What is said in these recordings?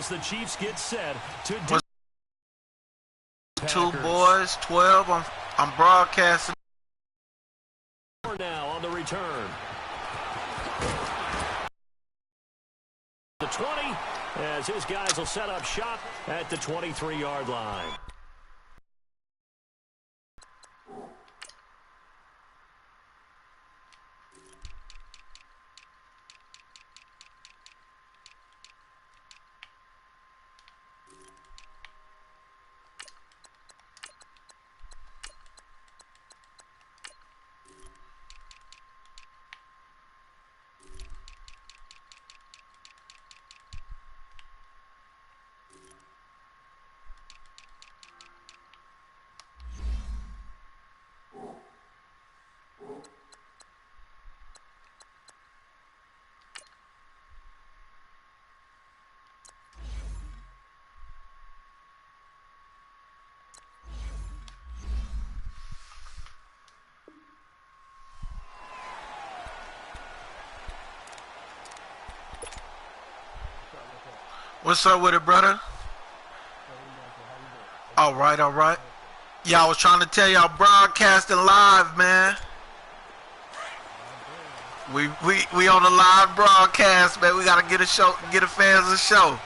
as the Chiefs get set to do. 2 boys, 12. I'm broadcasting. Now on the return. The 20, as his guys will set up shop at the 23-yard line. What's up with it, brother? All right, all right. Yeah, I was trying to tell y'all broadcasting live, man. We on a live broadcast, man. We gotta get a show, get the fans a show.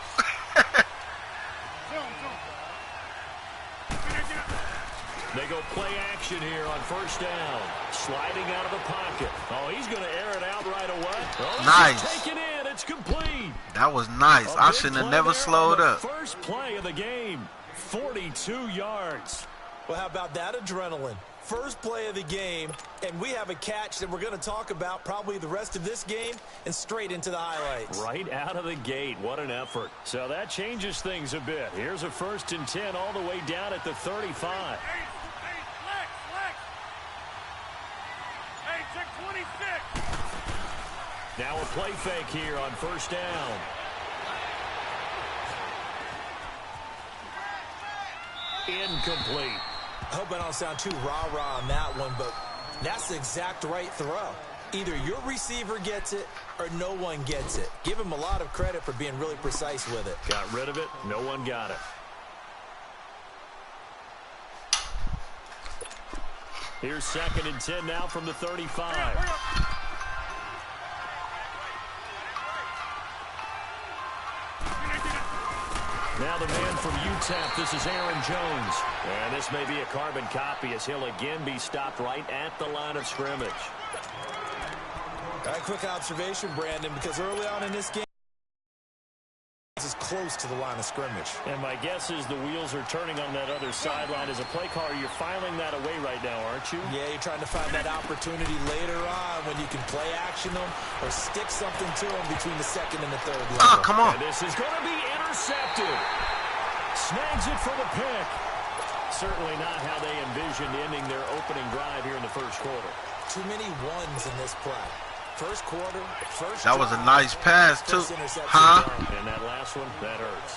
They go play action here on first down. Sliding out of the pocket. Oh, he's going to air it out right away. Oh, nice. Taken in. It's complete. That was nice. I shouldn't have never slowed up. First play of the game. 42 yards. Well, how about that adrenaline? First play of the game, and we have a catch that we're going to talk about probably the rest of this game and straight into the highlights. Right out of the gate. What an effort. So that changes things a bit. Here's a 1st and 10 all the way down at the 35. Now a play fake here on first down. Incomplete. I hope I don't sound too rah-rah on that one, but that's the exact right throw. Either your receiver gets it or no one gets it. Give him a lot of credit for being really precise with it. Got rid of it. No one got it. Here's 2nd and 10 now from the 35. Now the man from UTEP, this is Aaron Jones. And this may be a carbon copy as he'll again be stopped right at the line of scrimmage. All right, quick observation, Brandon, because early on in this game, is close to the line of scrimmage. And my guess is the wheels are turning on that other sideline. As a play caller, you're filing that away right now, aren't you? Yeah, you're trying to find that opportunity later on when you can play action them or stick something to them between the 2nd and the 3rd level. Oh, come on. And this is going to be intercepted. Snags it for the pick. Certainly not how they envisioned ending their opening drive here in the 1st quarter. Too many ones in this play. First quarter, first that was a nice pass, too. Huh? And that last one, that hurts.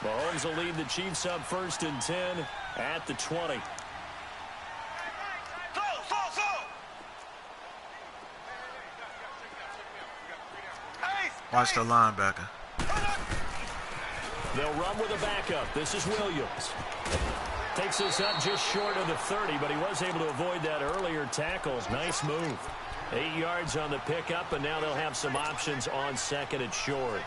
Mahomes will lead the Chiefs up 1st and 10 at the 20. Watch the linebacker. They'll run with a backup. This is Williams. Takes this up just short of the 30, but he was able to avoid that earlier tackle. Nice move. 8 yards on the pickup, and now they'll have some options on 2nd and short.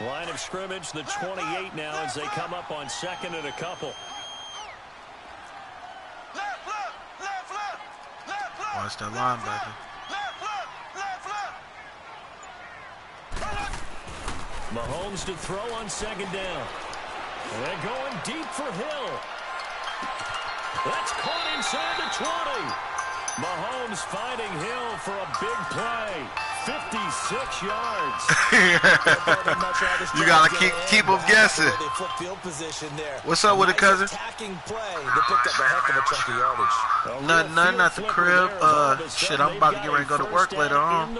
Line of scrimmage, the 28 now as they come up on 2nd and a couple. Watch that linebacker. Mahomes to throw on 2nd down. And they're going deep for Hill. That's caught inside the 20. Mahomes finding Hill for a big play. 56 yards. You got to keep them guessing. What's up with it, cousin? Nothing at the crib. Shit, I'm about to get ready to go to work later on.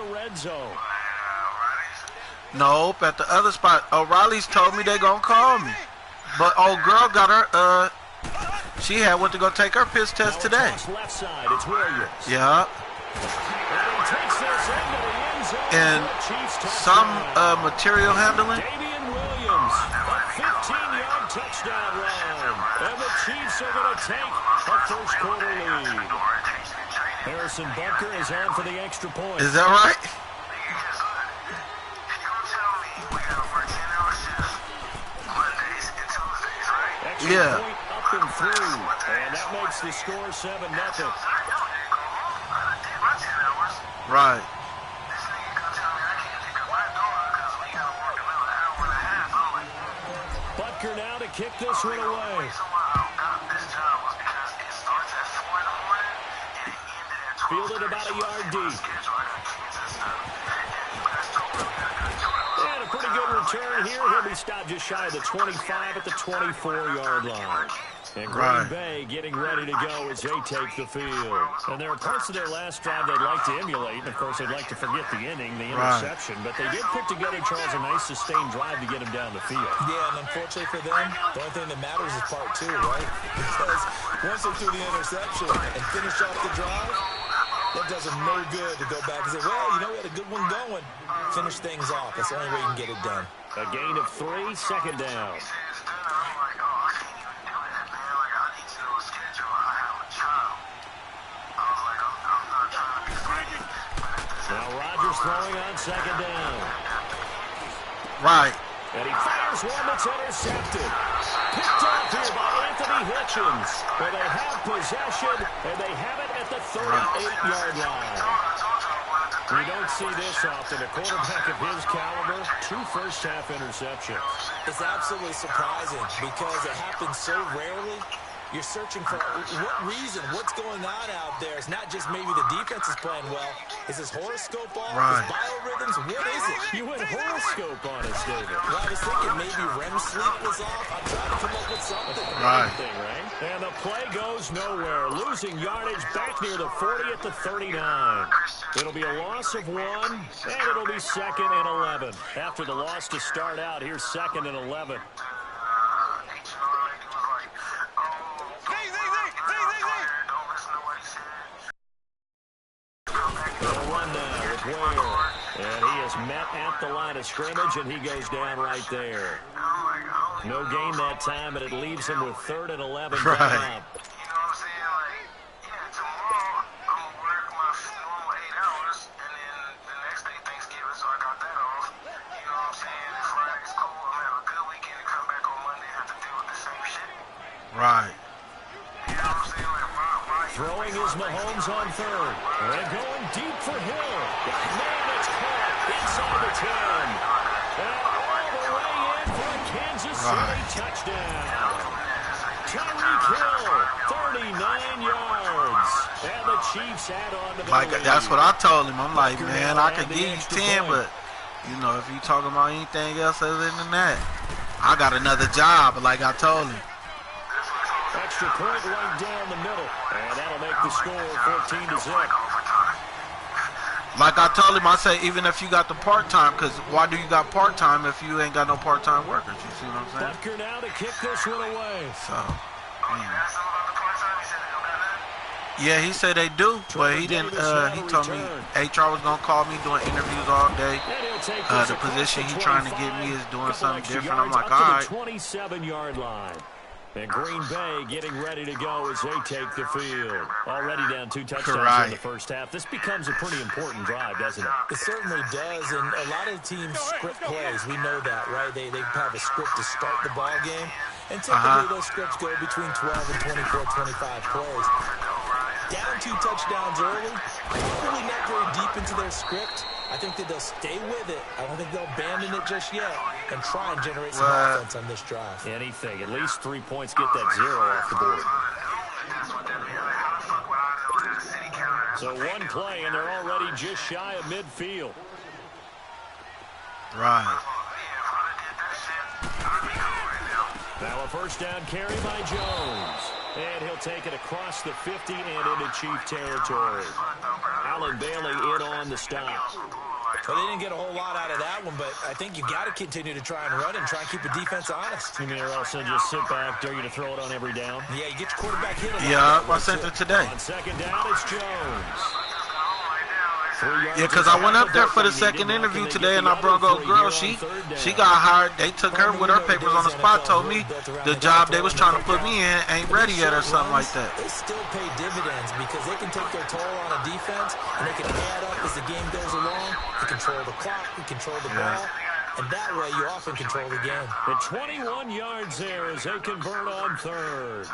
Nope, at the other spot. O'Reilly's told me they gonna call me. But old girl got her She went to go take her piss test today. Left side, it's Williams. Yeah. And he takes this into the end zone. And some material handling. Damian Williams, a 15-yard touchdown run. And the Chiefs are going to take a first quarter lead. Harrison Butker is on for the extra point. Is that right? Extra point up and through. And that makes the score 7-0. Right. Butker now to kick this one away. Fielded about a yard deep. And a pretty good return here. He'll be stopped just shy of the 25 at the 24-yard line. And Green Bay getting ready to go as they take the field. And there are parts of their last drive they'd like to emulate. And, of course, they'd like to forget the inning, the interception. But they did put together, Charles, a nice sustained drive to get him down the field. Yeah, and unfortunately for them, the only thing that matters is part two, right? Because once they threw the interception and finished off the drive, that does them no good to go back and say, well, you know, we had a good one going. Finish things off. That's the only way you can get it done. A gain of 3, second down. Now Rodgers throwing on second down. Right. And he fires one that's intercepted. Picked off here by Anthony Hitchens. Where they have possession, and they have it at the 38-yard line. We don't see this often. A quarterback of his caliber, 2 first-half interceptions. It's absolutely surprising because it happens so rarely. You're searching for what reason, what's going on out there. It's not just maybe the defense is playing well. Is his horoscope off? His biorhythms? What is it? You went horoscope on us, David. Well, I was thinking maybe REM sleep was off. I'm trying to come up with something. Right. And the play goes nowhere. Losing yardage back near the 40 at the 39. It'll be a loss of 1, and it'll be 2nd and 11. After the loss to start out, here's 2nd and 11. And he is met at the line of scrimmage, and he goes down right there. No gain that time, and it leaves him with 3rd and 11. Right. Right. Throwing is Mahomes on 3rd. And going deep for Hill. Man, it's caught inside the 10. And all the way in for a Kansas City touchdown. Tyreek Hill, 39 yards. And the Chiefs add on to the lead. That's what I told him. I'm like, man, I could give you 10, but, you know, if you talking about anything else other than that, I got another job, like I told him. Extra point right down the middle. And that'll make the score 14-0. Like I told him, I say, even if you got the part-time, because why do you got part-time if you ain't got no part-time workers? You see what I'm saying? Butker now to kick this one away. So, yeah, he said they do, but he didn't. He told me HR was gonna call me doing interviews all day. The position he trying to get me is doing something different. I'm like, all right. 27-yard line. And Green Bay getting ready to go as they take the field. Already down 2 touchdowns in the first half. This becomes a pretty important drive, doesn't it? It certainly does, and a lot of teams script plays. We know that, right? They have a script to start the ball game, and typically those scripts go between 12 and 24, 25 plays. Down 2 touchdowns early, really not very deep into their script. I think that they'll stay with it. I don't think they'll abandon it just yet and try and generate some offense on this drive. Anything. At least 3 points, get that 0 off the board. So 1 play, and they're already just shy of midfield. Right. Now a first down carry by Jones. And he'll take it across the 50 and into Chief territory. Allen Bailey in on the stop. Well, they didn't get a whole lot out of that one, but I think you got to continue to try and run and try and keep the defense honest. You mean or else they'll just sit back, dare you to throw it on every down? Yeah, you get your quarterback hit. Yeah, I sent it today. On second down, it's Jones. Yeah, because I went up there for the second interview today, and I brought a girl. She got hired. They took her with her papers on the spot, told me the job they was trying to put me in ain't ready yet or something like that. They still pay dividends because they can take their toll on a defense, and they can add up as the game goes along. You control the clock, you control the ball, and that way you often control the game. The 21 yards there as they convert on third.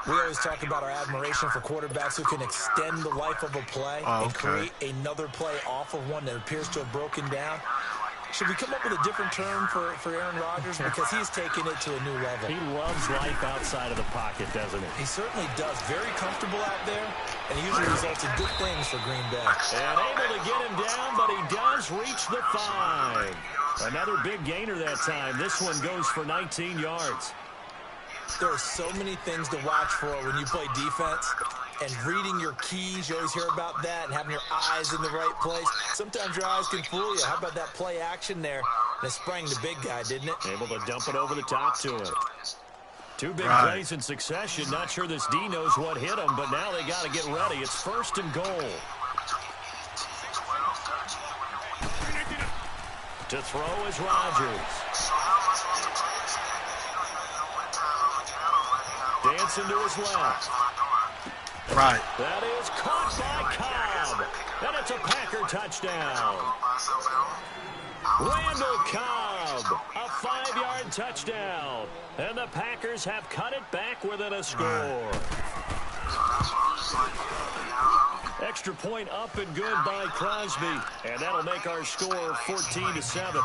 We always talk about our admiration for quarterbacks who can extend the life of a play and create another play off of one that appears to have broken down. Should we come up with a different term for Aaron Rodgers? Because he's taken it to a new level. He loves life outside of the pocket, doesn't he? He certainly does. Very comfortable out there, and he usually results in good things for Green Bay. And able to get him down, but he does reach the 5. Another big gainer that time. This one goes for 19 yards. There are so many things to watch for when you play defense, and reading your keys, you always hear about that, and having your eyes in the right place. Sometimes your eyes can fool you. How about that play action there? And it sprang the big guy, didn't it? Able to dump it over the top to him. Two big plays in succession. Not sure this D knows what hit him, but now they got to get ready. It's 1st and goal. To throw is Rodgers. Dancing to his left. Right. That is caught by Cobb. And it's a Packer touchdown. Randall Cobb, a 5-yard touchdown. And the Packers have cut it back within a score. Extra point up and good by Crosby. And that'll make our score 14-7.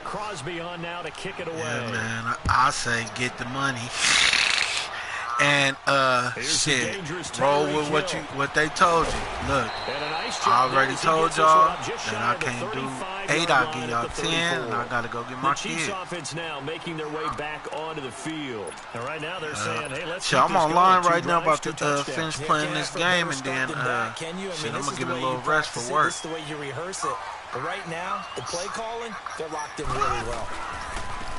Crosby on now to kick it away. Yeah, man. I say get the money. And shit, roll with what they told you. Look, I already told y'all that I can't do 8. I'll give y'all 10, and I gotta go get my kid. Chiefs offense now making their way back onto the field. And right now they're saying, "Hey, let's." I'm online right now about to finish playing this game, and then shit, I'm gonna give it a little rest for work. This is the way you rehearse it. But right now, the play calling, they're locked in really well.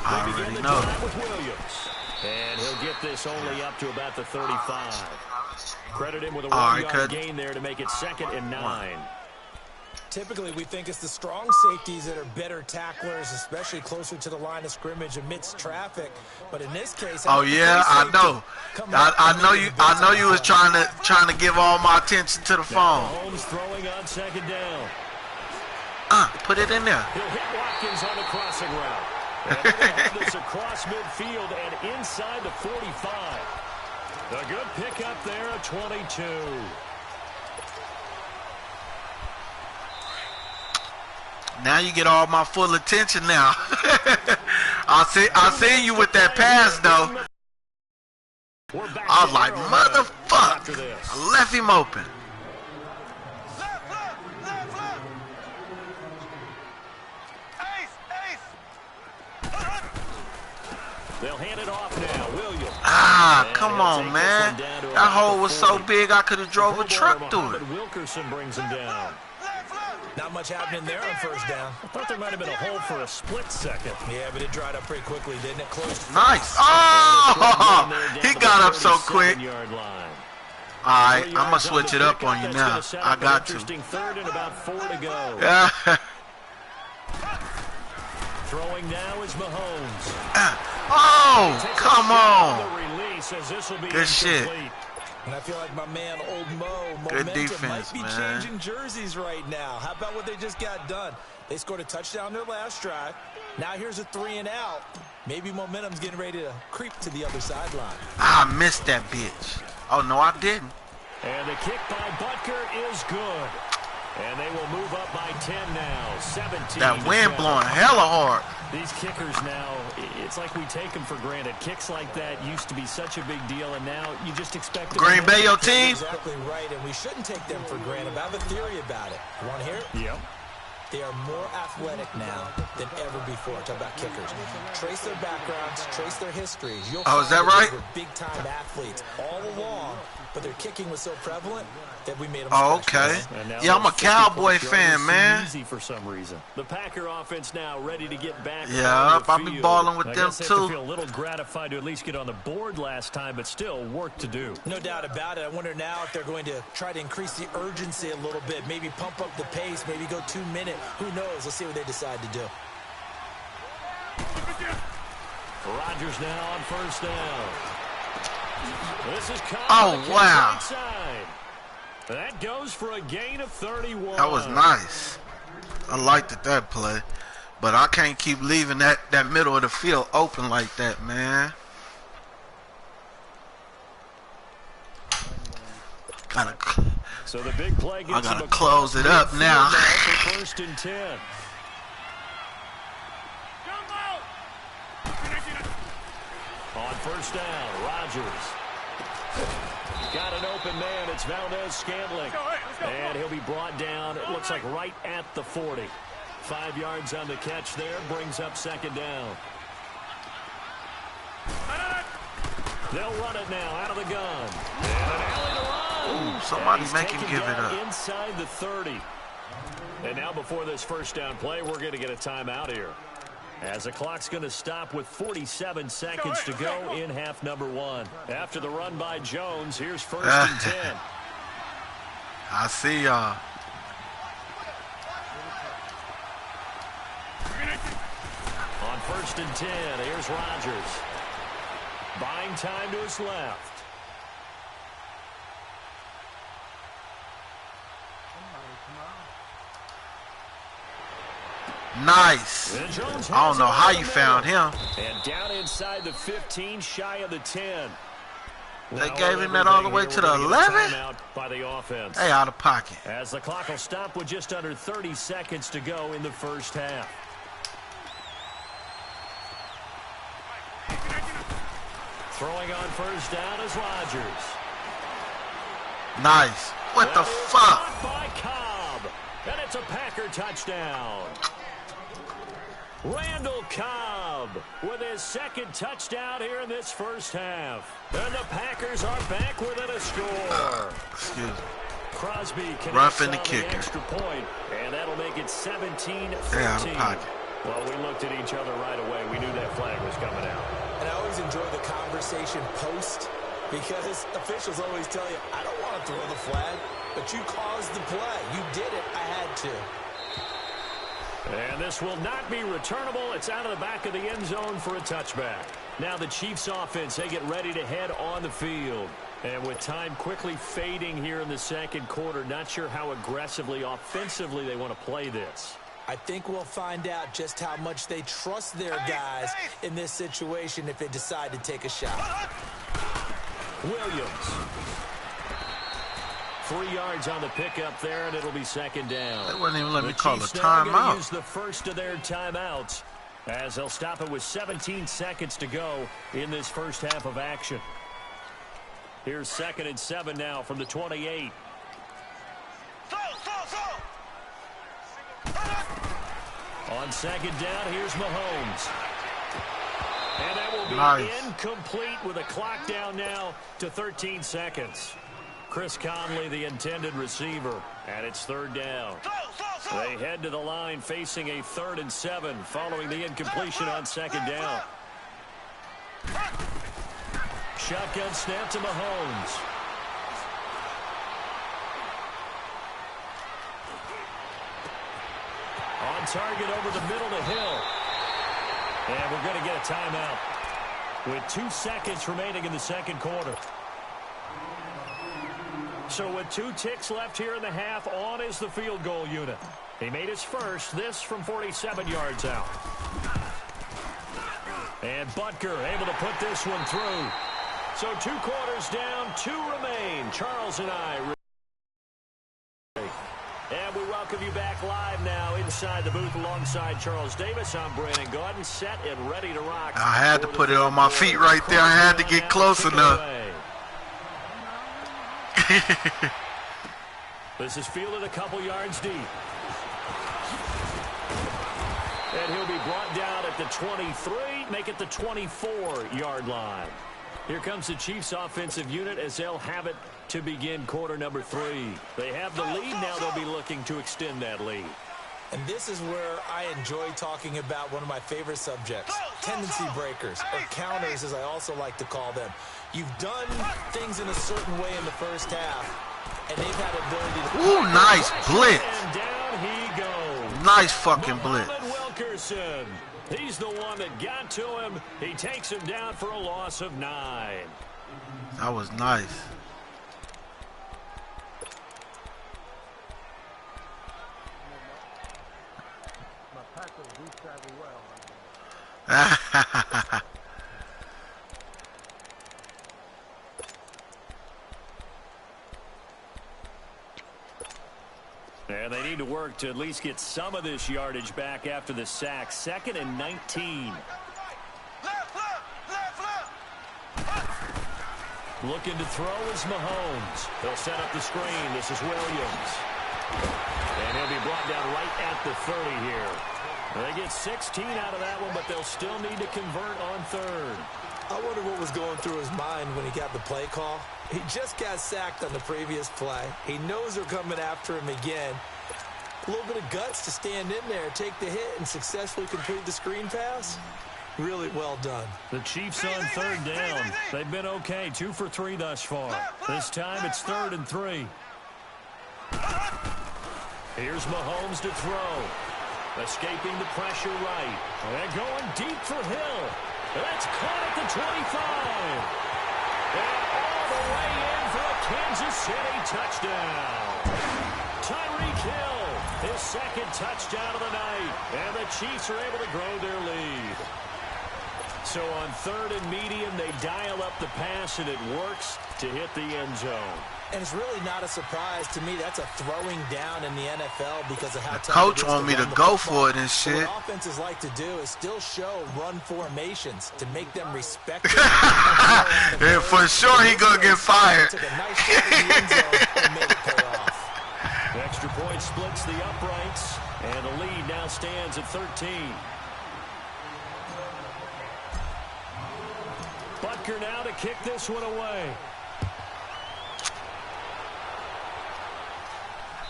I already know. With Williams. And he'll get this only up to about the 35. Credit him with a 1-yard gain there to make it 2nd and 9. Typically, we think it's the strong safeties that are better tacklers, especially closer to the line of scrimmage amidst traffic. But in this case, I know. I know you was trying to give all my attention to the phone. Mahomes throwing on 2nd down. Put it in there. He'll hit Watkins on the crossing route. And they're going to have this across midfield and inside the 45. A good pickup there at 22. Now you get all my full attention now. I see you with that pass, though. I was like, motherfucker. I left him open. They'll hand it off now. Williams. Come on, man. That hole was so big I could have drove a truck through it. Wilkerson brings him down. Not much happening there on 1st down. I thought there might have been a hole for a split second. Yeah, but it dried up pretty quickly, didn't it? Close. Nice. Oh, he got up so quick. All right, I'm going to switch it up on you now. I got to. 3rd and about 4 to go. Throwing now is Mahomes. Oh, come on. Good shit. And I feel like my man, Old Mo, good defense, might be changing jerseys right now. How about what they just got done? They scored a touchdown their last drive. Now here's a 3 and out. Maybe momentum's getting ready to creep to the other sideline. I missed that bitch. Oh, no, I didn't. And the kick by Butker is good. And they will move up by 10 now. 17. That wind blowing hella hard. These kickers now, it's like we take them for granted. Kicks like that used to be such a big deal, and now you just expect them. Green Bay, your team? Exactly right, and we shouldn't take them for granted. But I have a theory about it. You want to hear it? Yep. They are more athletic now than ever before. Talk about kickers. Trace their backgrounds, trace their histories. You'll is that right? These were big-time athletes all along, but their kicking was so prevalent that we made them okay. Yeah, I'm a Cowboy fan, man. Easy for some reason. The Packer offense now ready to get back. Yeah, I'll be balling with them too. I feel a little gratified to at least get on the board last time, but still work to do. No doubt about it. I wonder now if they're going to try to increase the urgency a little bit, maybe pump up the pace, maybe go 2 minute. Who knows? Let's see what they decide to do. Rodgers now on first down. This is wow. Side. That goes for a gain of 31. That was nice. I liked that play. But I can't keep leaving that middle of the field open like that, man. So the big play I gotta close it up now. First and 10. On first down, Rodgers. Got an open man. It's Valdez-Scantling. And he'll be brought down, it looks like right at the 40. 5 yards on the catch there. Brings up second down. They'll run it now out of the gun. And an alley to run. Ooh, somebody make him give it up. Inside the 30. And now before this first down play, we're going to get a timeout here, as the clock's going to stop with 47 seconds to go in half number 1. After the run by Jones, here's first and 10. I see y'all. On first and 10, here's Rodgers. Buying time to his left. Nice. I don't know how you found him. And down inside the 15, shy of the 10. They gave him that all the way to the 11? By the offense. Hey, out of pocket. As the clock will stop with just under 30 seconds to go in the first half. Throwing on first down is Rodgers. Nice. What the fuck? By Cobb. And it's a Packer touchdown. Randall Cobb with his second touchdown here in this first half. And the Packers are back within a score. Excuse me. Crosby can roughing the kicker. Extra point, and that'll make it 17-13. Out of pocket. Well, we looked at each other right away. We knew that flag was coming out. And I always enjoy the conversation post, because officials always tell you, I don't want to throw the flag, but you caused the play. You did it. I had to. And this will not be returnable. It's out of the back of the end zone for a touchback. Now the Chiefs offense, they get ready to head on the field. And with time quickly fading here in the second quarter, not sure how aggressively, offensively they want to play this. I think we'll find out just how much they trust their guys in this situation if they decide to take a shot. Williams. 3 yards on the pickup there, and it'll be second down. They wouldn't even let me The call a Chiefs now timeout. Use the first of their timeouts, as they'll stop it with 17 seconds to go in this first half of action. Here's 2nd and 7 now from the 28. On second down, here's Mahomes. And that will be incomplete with a clock down now to 13 seconds. Chris Conley, the intended receiver, and it's 3rd down. They head to the line facing a 3rd and 7 following the incompletion on 2nd down. Shotgun snap to Mahomes. On target over the middle to Hill. And we're going to get a timeout with 2 seconds remaining in the second quarter. So with 2 ticks left here in the half, on is the field goal unit. He made his first, this from 47 yards out. And Butker able to put this one through. So 2 quarters down, 2 remain. Charles and I. And we welcome you back live now inside the booth alongside Charles Davis. I'm Brandon Gordon, set and ready to rock. I had to put it on my feet right there. I had to get close enough. This is fielded a couple yards deep. And he'll be brought down at the 23, make it the 24-yard line. Here comes the Chiefs offensive unit as they'll have it to begin quarter number 3. They have the lead. Now they'll be looking to extend that lead. And this is where I enjoy talking about one of my favorite subjects, tendency breakers, or counters as I also like to call them. You've done things in a certain way in the first half, and they've had ability to... Ooh, nice blitz. And down he goes. Nice fucking blitz. Wilkerson. He's the one that got to him. He takes him down for a loss of 9. That was nice. And they need to work to at least get some of this yardage back after the sack. 2nd and 19. Looking to throw is Mahomes. They'll set up the screen. This is Williams. And he'll be brought down right at the 30 here. They get 16 out of that one, but they'll still need to convert on 3rd. I wonder what was going through his mind when he got the play call. He just got sacked on the previous play. He knows they're coming after him again. A little bit of guts to stand in there, take the hit, and successfully complete the screen pass. Really well done. The Chiefs on 3rd down. They've been okay, 2 for 3 thus far. This time it's 3rd and 3. Here's Mahomes to throw. Escaping the pressure right. And going deep for Hill. That's caught at the 25. And all the way in for a Kansas City touchdown. Tyreek Hill, his 2nd touchdown of the night. And the Chiefs are able to grow their lead. So on 3rd and medium, they dial up the pass, and it works to hit the end zone. And it's really not a surprise to me. That's a throwing down in the NFL because of how the coach want me to go for it and shit. So what offenses like to do is still show run formations to make them respect it. Yeah, for sure he gonna get fired. Took a nice shot in the end zone and made it pay off. The extra point splits the uprights, and the lead now stands at 13. Butker now to kick this one away.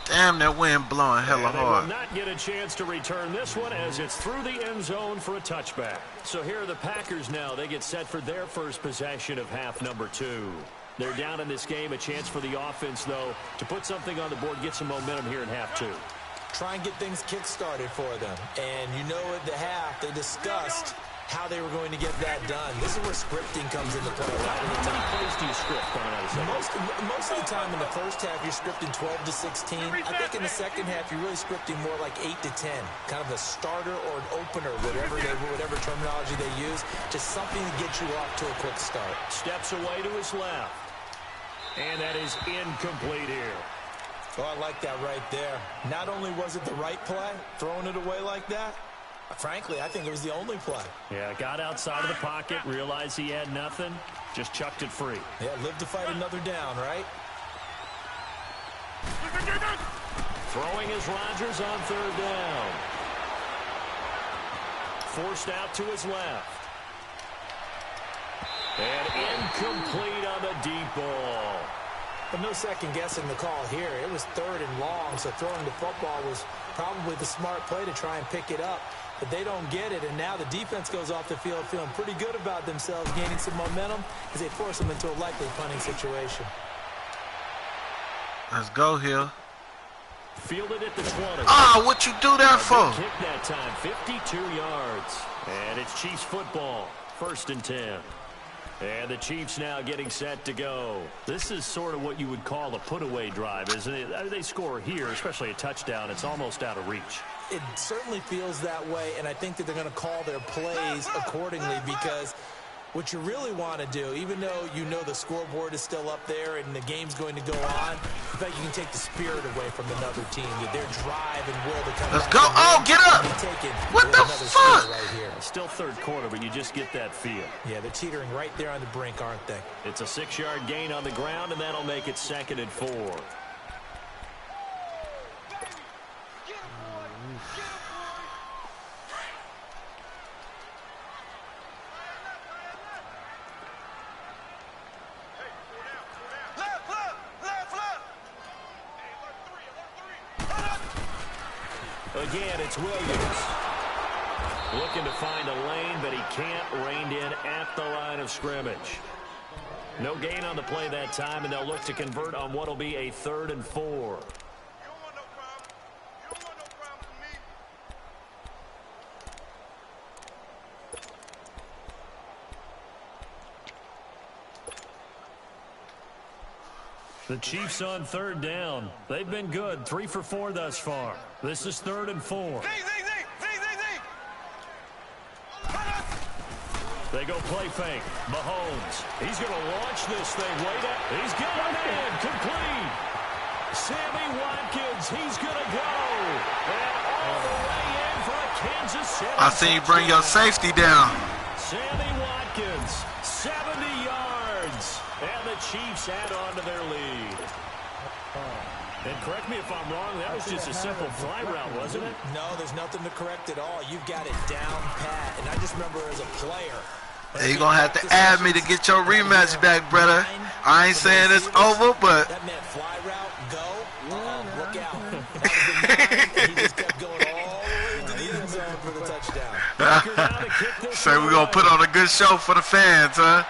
Damn, that wind blowing hella hard. They will not get a chance to return this one as it's through the end zone for a touchback. So here are the Packers now. They get set for their first possession of half number 2. They're down in this game. A chance for the offense, though, to put something on the board, get some momentum here in half 2. Try and get things kick-started for them. And you know at the half, they discussed how they were going to get that done. This is where scripting comes into play. How many plays do you script coming out of second? Most of the time in the first half, you're scripting 12 to 16. I think in the second half, you're really scripting more like 8 to 10. Kind of a starter or an opener, whatever terminology they use. Just something to get you off to a quick start. Steps away to his left. And that is incomplete here. Oh, I like that right there. Not only was it the right play, throwing it away like that, frankly, I think it was the only play. Yeah, got outside of the pocket, realized he had nothing, just chucked it free. Yeah, live to fight another down, right? Throwing is Rodgers on 3rd down. Forced out to his left. And incomplete on the deep ball. But no second guessing the call here. It was 3rd and long, so throwing the football was probably the smart play to try and pick it up. But they don't get it, and now the defense goes off the field feeling pretty good about themselves, gaining some momentum as they force them into a likely punting situation. Let's go here. Fielded at the 20. Ah, what you do that for? Kick that time, 52 yards. And it's Chiefs football, 1st and 10. And the Chiefs now getting set to go. This is sort of what you would call a put-away drive, isn't it? They score here, especially a touchdown. It's almost out of reach. It certainly feels that way, and I think that they're going to call their plays accordingly because what you really want to do, even though you know the scoreboard is still up there and the game's going to go on, in fact, you can take the spirit away from another team, their drive and will to come Let's back. go. Oh, get up. What the fuck? Right here. Still 3rd quarter, but you just get that feel. Yeah, they're teetering right there on the brink, aren't they? It's a 6-yard gain on the ground, and that'll make it 2nd and 4. Again, it's Williams. Looking to find a lane, but he can't. Reined in at the line of scrimmage. No gain on the play that time, and they'll look to convert on what will be a 3rd and 4. The Chiefs on 3rd down. They've been good, 3 for 4 thus far. This is 3rd and 4. They go play fake. Mahomes. He's going to launch this thing way down. He's going in. Complete. Sammy Watkins. He's going to go. And all the way in for a Kansas City. I see you bring your safety down. Sammy Watkins. 70 yards. And the Chiefs add on to their lead. And correct me if I'm wrong, that was just a simple fly route, wasn't it? No, there's nothing to correct at all. You've got it down pat. And I just remember as a player. Hey, you're going to have to add me to get your rematch back, brother. I ain't saying it's over, but... That meant fly route, go. Look out. He just kept going all the way into the end zone for the touchdown. So we're going to put on a good show for the fans, huh?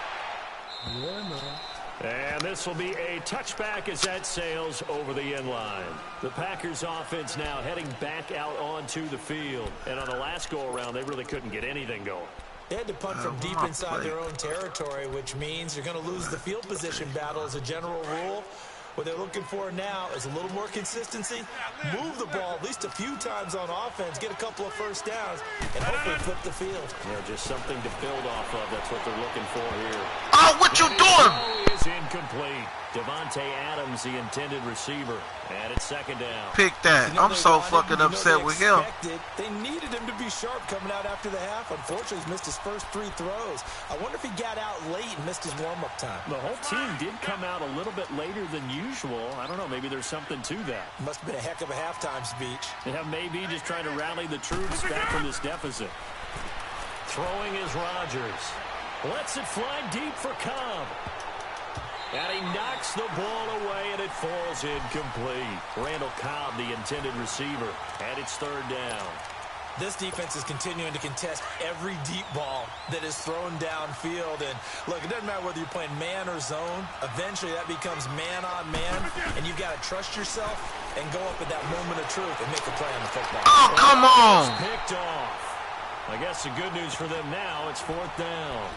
And this will be a touchback as that sails over the end line. The Packers offense now heading back out onto the field. And on the last go-around, they really couldn't get anything going. They had to punt from deep inside their own territory, which means you're going to lose the field position battle as a general rule. What they're looking for now is a little more consistency, move the ball at least a few times on offense, get a couple of first downs, and hopefully flip the field. Yeah, just something to build off of. That's what they're looking for here. Oh, what you doing? Is incomplete. Devontae Adams, the intended receiver, and it's 2nd down. Pick that. I'm so fucking upset with him. They needed him to be sharp coming out after the half. Unfortunately, he's missed his first 3 throws. I wonder if he got out late and missed his warm-up time. The whole team did come out a little bit later than usual. I don't know, maybe there's something to that. Must have been a heck of a halftime speech. Yeah, maybe just trying to rally the troops back from this deficit. Throwing is Rodgers. Lets it fly deep for Cobb. And he knocks the ball away, and it falls incomplete. Randall Cobb, the intended receiver, and it's 3rd down. This defense is continuing to contest every deep ball that is thrown downfield. And, look, it doesn't matter whether you're playing man or zone. Eventually, that becomes man-on-man, and you've got to trust yourself and go up at that moment of truth and make a play on the football. Oh, come on! Picked off. I guess the good news for them now, it's 4th down.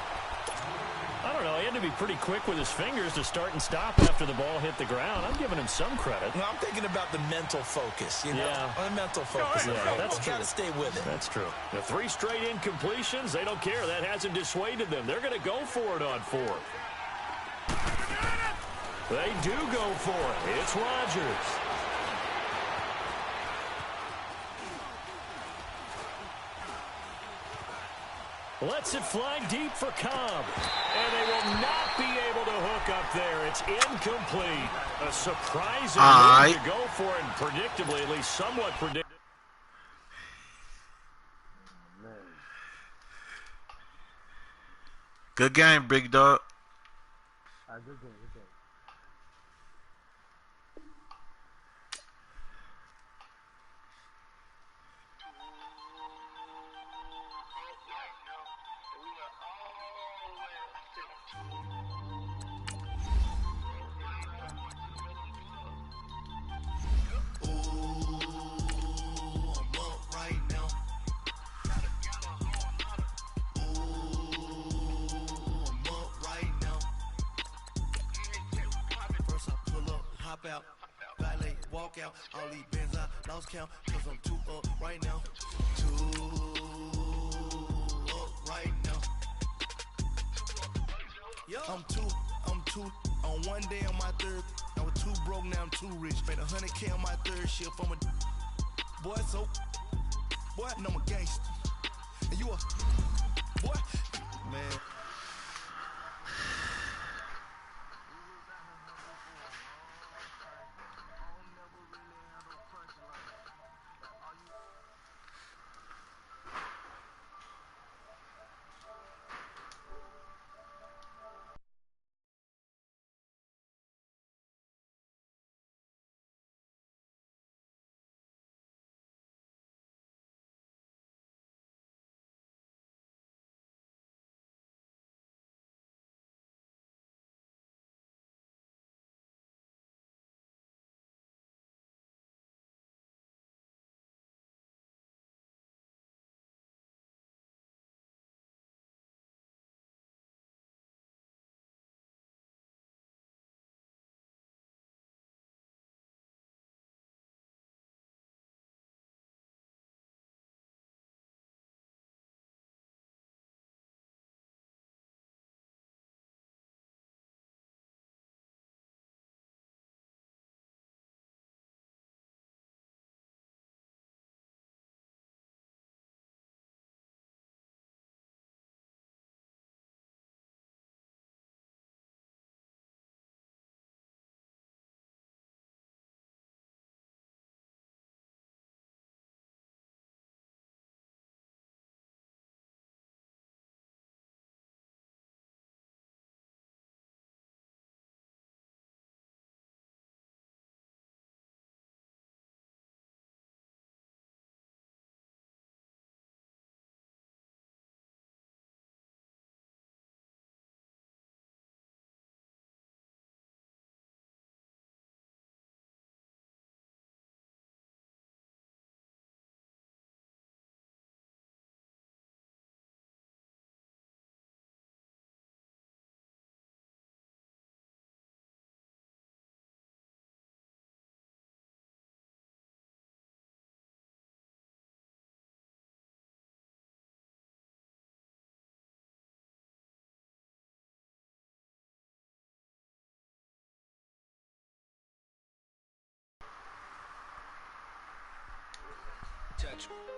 I don't know. He had to be pretty quick with his fingers to start and stop after the ball hit the ground. I'm giving him some credit. Well, I'm thinking about the mental focus. You know? Yeah. The mental focus. Yeah, that's true. Got to stay with it. That's true. The 3 straight incompletions, they don't care. That hasn't dissuaded them. They're going to go for it on 4th. They do go for it. It's Rodgers. Lets it fly deep for Cobb. And they will not be able to hook up there. It's incomplete. A surprising move to go for it, and predictably, at least somewhat predictable. Good game, big dog. Good game. Out, valet, walk out, all these bins I lost count, cause I'm too up right now. Too up right now. I'm too, on one day on my 3rd, I was too broke, now I'm too rich. Made 100K on my 3rd shift, I'm a, boy, and I'm a gangster. And you a, boy, man.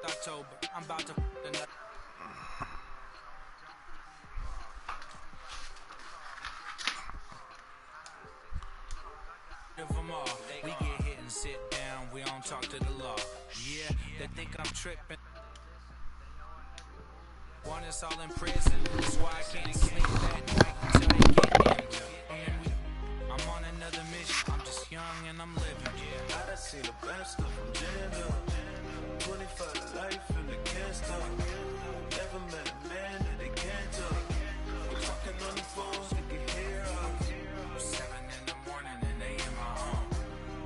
October, I'm about to the nut. Of them all, we get hit and sit down. We don't talk to the law. Yeah, they think I'm tripping. One is all in prison, that's why I can't sleep that night until they get in. I'm on another mission. I'm just young and I'm living. Yeah, I done seen the best of them jammed up. 25 life in the can't stop. Never met a man that they can't talk. We're talking on the phones, they can hear us. 7 in the morning and they in my home.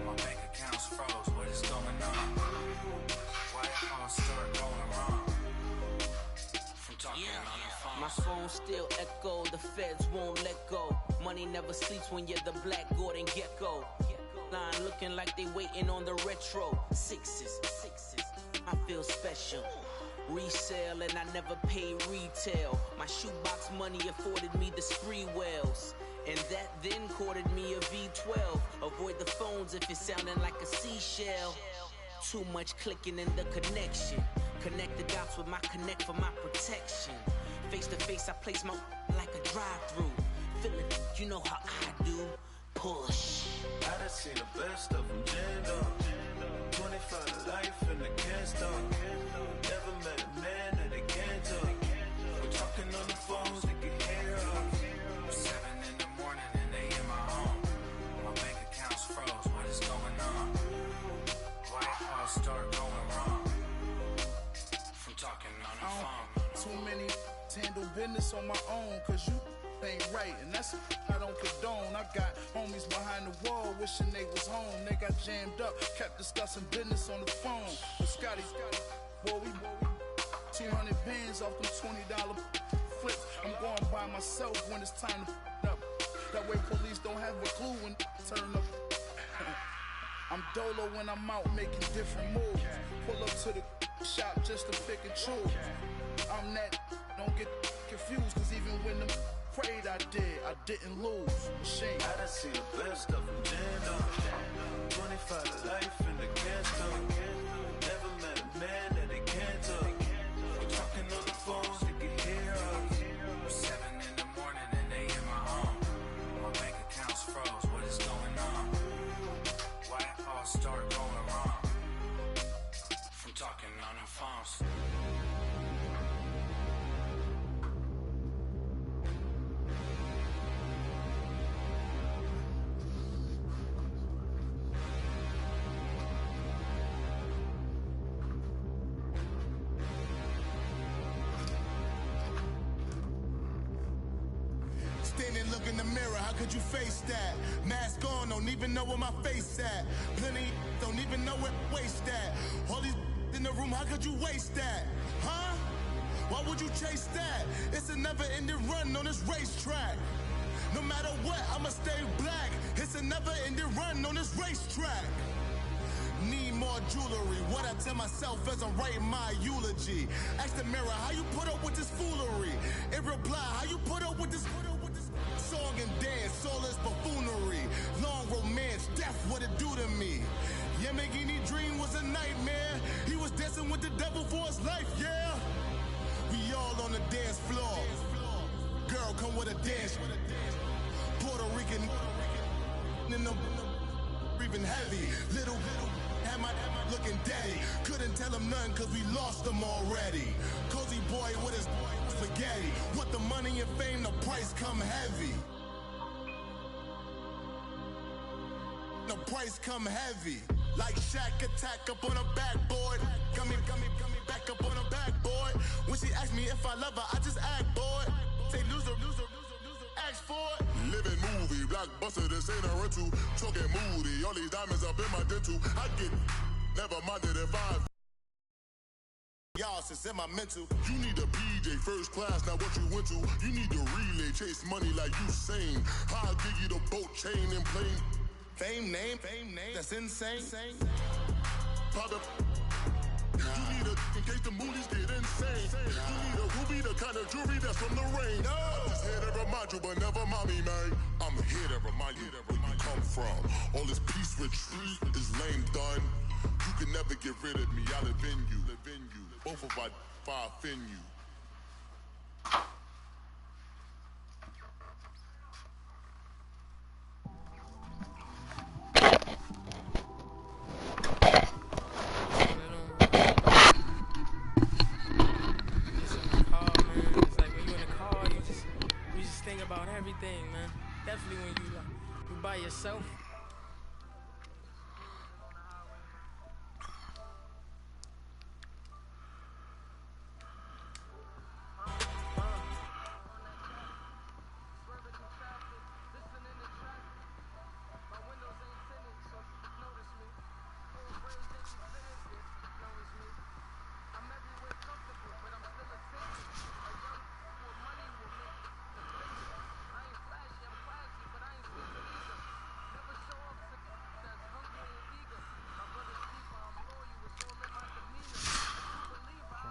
My bank account's froze. What is going on? Why it all start going wrong? From talking on the phone. My phone still echo. The feds won't let go. Money never sleeps when you're the Black Gordon Gecko. Line looking like they waiting on the retro. Sixes. I feel special. Resale and I never pay retail. My shoebox money afforded me the spree wells. And that then courted me a V12. Avoid the phones if it's sounding like a seashell. Too much clicking in the connection. Connect the dots with my connect for my protection. Face to face, I place my like a drive-through. Feeling, you know how I do. Push. I done seen the best of them jammed up. 25 life in the can't stop. Never met a man that they can't talk. We're talking on the phones, they can hear us. 7 in the morning and they in my home. My bank account's froze. What is going on? Why it all start going wrong? From talking on the phone. Too many handle business on my own, cause you ain't right, and that's I don't condone. I got homies behind the wall wishing they was home. They got jammed up, kept discussing business on the phone. But Scotty, boy, we 200 bands off them $20 flips. I'm going by myself when it's time to up. That way police don't have a clue when turn up. I'm dolo when I'm out making different moves. Pull up to the shop just to pick and choose. I'm that, don't get confused, cause even when them prayed I didn't lose. Machine. I done seen the best of them jammed up. 25 life in the can't stop. Never met a man that they can't talk. We're talking on the phones, they can hear us. 7 in the morning and they in my home. My bank account's froze. What is going on? Why it all start going wrong? From talking on the phones. Standing, look in the mirror, how could you face that? Mask on, don't even know where my face at. Plenty, don't even know where waste at. All these in the room, how could you waste that? Huh? Why would you chase that? It's a never-ending run on this racetrack. No matter what, I'ma stay black. It's a never-ending run on this racetrack. Need more jewelry. What I tell myself as I'm writing my eulogy. Ask the mirror, how you put up with this foolery? It reply, how you put up with this song and dance, all this buffoonery. Long romance, death, what it do to me? Yamagini dream was a nightmare. He was dancing with the devil for his life, yeah. We all on the dance floor. Girl, come with a dance. Puerto Rican in the breathing heavy. Little had my looking daddy. Couldn't tell him nothing cause we lost him already. Cozy boy with his spaghetti. With the money and fame, the price come heavy. The price come heavy. Like Shaq attack up on a backboard. Got me back up on a backboard. When she asked me if I love her, I just act bored. Say loser, ask for it. Living movie, blockbuster, this ain't a rental. Choking moody, all these diamonds up in my dental. I get never minded if I y'all since in my mental. You need a PJ first class, not what you went to. You need to relay, chase money like you sane. I'll give you the boat chain and plane. Fame name, that's insane. Pop you need a in case the movies get insane. You need a ruby, the kind of jewelry that's from the rain. No. I'm just here to remind you, but never mommy, man. I'm here to remind you where you come from. All this peace retreat is lame done. You can never get rid of me. I live in you. Both of our fire offend you. About everything, man. Definitely when you by yourself.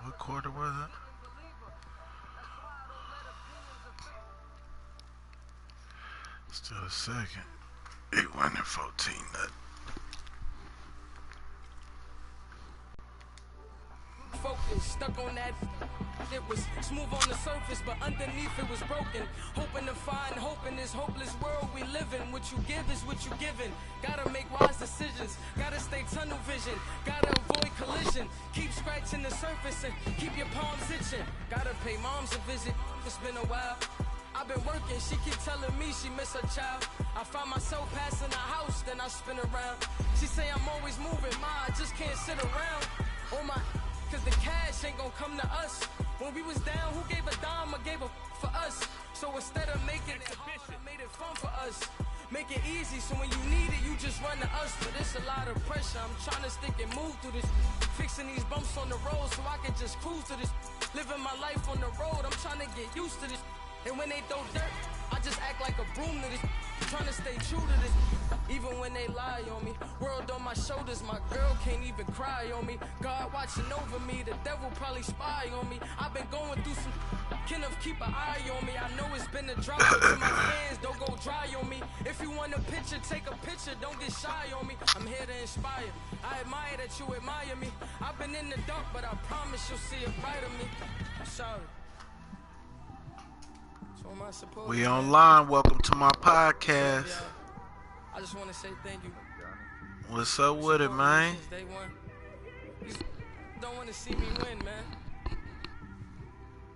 What quarter was it? Still a second. 8-14. Focus, stuck on that. It was smooth on the surface, but underneath it was broken. Hoping to find hope in this hopeless world we live in. What you give is what you given. Gotta make wise decisions. Gotta stay tunnel vision. Gotta avoid collision. Keep scratching the surface and keep your palms itching. Gotta pay moms a visit. It's been a while. I've been working, she keep telling me she miss her child. I find myself passing the house, then I spin around. She say I'm always moving, I just can't sit around. Oh my, cause the cash ain't gonna come to us. When we was down, who gave a dime or gave a for us? So instead of making it hard, I made it fun for us. Make it easy, so when you need it, you just run to us. But it's a lot of pressure, I'm trying to stick and move through this. Fixing these bumps on the road so I can just cruise to this. Living my life on the road, I'm trying to get used to this. And when they throw dirt, I just act like a broom to this. Trying to stay true to this, even when they lie on me. World on my shoulders, my girl can't even cry on me. God watching over me, the devil probably spy on me. I've been going through some, Kenneth keep an eye on me. I know it's been a drought, but to my fans, don't go dry on me. If you want a picture, take a picture, don't get shy on me. I'm here to inspire, I admire that you admire me. I've been in the dark, but I promise you'll see a brighter me. I'm sorry. We online. Welcome to my podcast. I just want to say thank you. What's up with it, man? You don't want to see me win, man.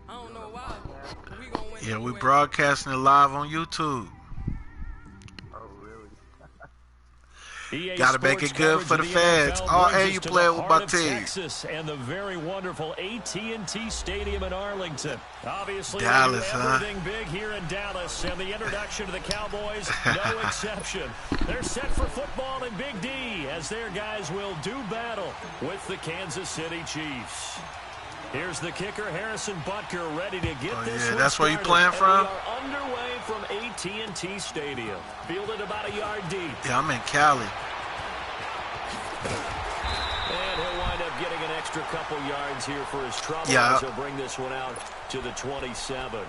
I don't know why. We gonna win. Yeah, we broadcasting it live on YouTube. Gotta make it good for the fans. Oh, and you play with my team. Texas and the very wonderful AT&T Stadium in Arlington. Obviously, Dallas, everything big here in Dallas, and the introduction to the Cowboys, no exception. They're set for football in Big D as their guys will do battle with the Kansas City Chiefs. Here's the kicker, Harrison Butker, ready to get this one that's where you started. playing from? We are underway from AT&T Stadium, fielded about a yard deep. Yeah, I'm in Cali. And he'll wind up getting an extra couple yards here for his trouble as he'll bring this one out to the 27.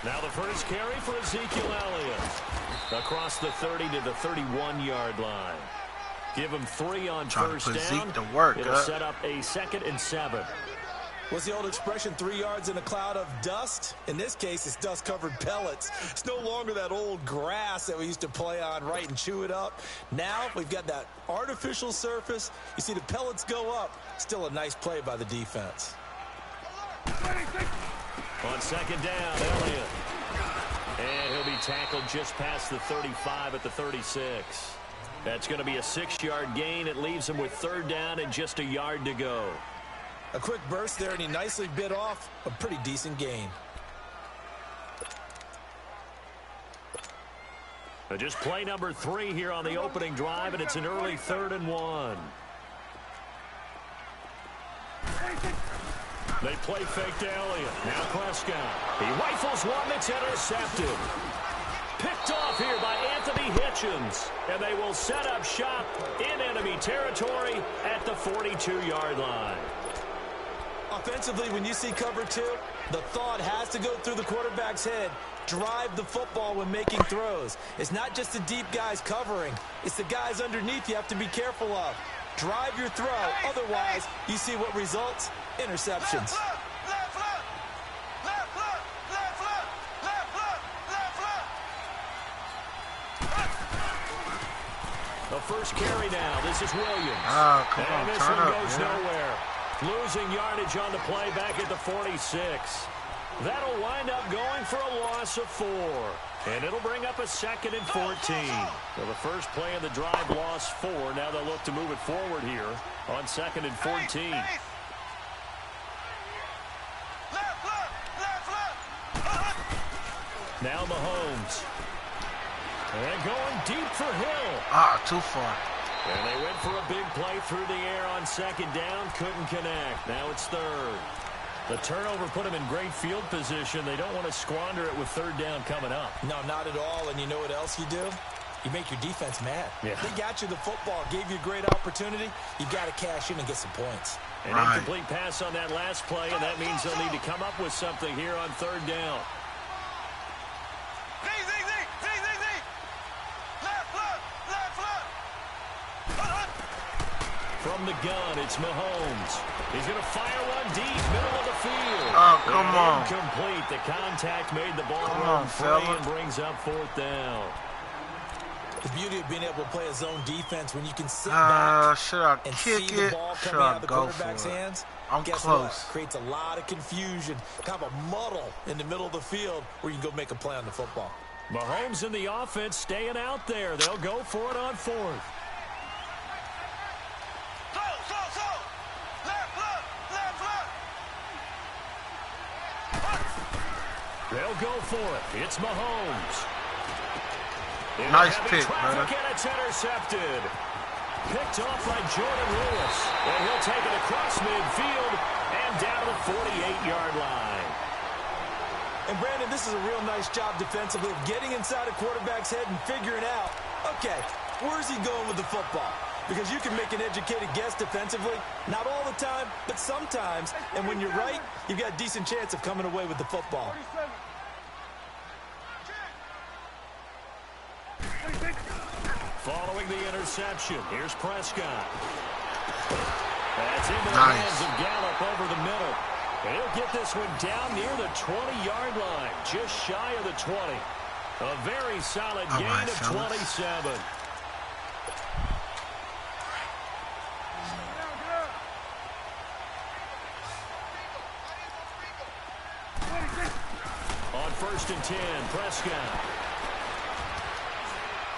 Now the first carry for Ezekiel Elliott. Across the 30 to the 31-yard line. Give him 3 on first down. It'll set up a 2nd and 7. What's the old expression, 3 yards in a cloud of dust? In this case, it's dust-covered pellets. It's no longer that old grass that we used to play on, right, and chew it up. Now we've got that artificial surface. You see the pellets go up. Still a nice play by the defense. On 2nd down, Elliott. And he'll be tackled just past the 35 at the 36. That's going to be a 6-yard gain. It leaves him with 3rd down and just a yard to go. A quick burst there, and he nicely bit off a pretty decent gain. Just play number 3 here on the opening drive, and it's an early 3rd and 1. They play fake to Elliott. Now Prescott. He rifles one that's intercepted. Picked off here by Anthony Hitchens. And they will set up shop in enemy territory at the 42-yard line. Offensively, when you see cover 2, the thought has to go through the quarterback's head. Drive the football when making throws. It's not just the deep guys covering. It's the guys underneath you have to be careful of. Drive your throw. Otherwise, you see what results? Interceptions. The first carry now. This is Williams. Oh, come on. And this Turn one up, goes man. nowhere. Losing yardage on the play back at the 46. That'll wind up going for a loss of 4. And it'll bring up a 2nd and 14. So the first play of the drive lost 4. Now they'll look to move it forward here on 2nd and 14. Now Mahomes. And going deep for Hill. Ah, too far. And they went for a big play through the air on 2nd down. Couldn't connect. Now it's 3rd. The turnover put them in great field position. They don't want to squander it with 3rd down coming up. No, not at all. And you know what else you do? You make your defense mad. Yeah. They got you the football, gave you a great opportunity. You got to cash in and get some points. An incomplete pass on that last play, and that means they'll need to come up with something here on 3rd down. From the gun, it's Mahomes. He's going to fire one deep, middle of the field. Oh, come on. Incomplete. The contact made the ball Come on, free fella. and brings up 4th down. The beauty of being able to play a zone defense when you can sit back Should I and kick see the it? ball Should coming out I of the go quarterback's for it? hands. I'm Guess close. what? Creates a lot of confusion, kind of a muddle in the middle of the field where you can go make a play on the football. Mahomes and the offense staying out there. They'll go for it on 4th. They'll go for it. It's Mahomes. Nice Heavy pick, traffic, brother. and it's intercepted. Picked off by Jordan Lewis. And he'll take it across midfield and down to the 48-yard line. And, Brandon, this is a real nice job defensively of getting inside a quarterback's head and figuring out, okay, where's he going with the football? Because you can make an educated guess defensively. Not all the time, but sometimes. And when you're right, you've got a decent chance of coming away with the football. Following the interception, here's Prescott. That's into the Nice. hands of Gallup over the middle. And he'll get this one down near the 20-yard line, just shy of the 20. A very solid All gain right, of fellas. 27. On 1st and 10, Prescott.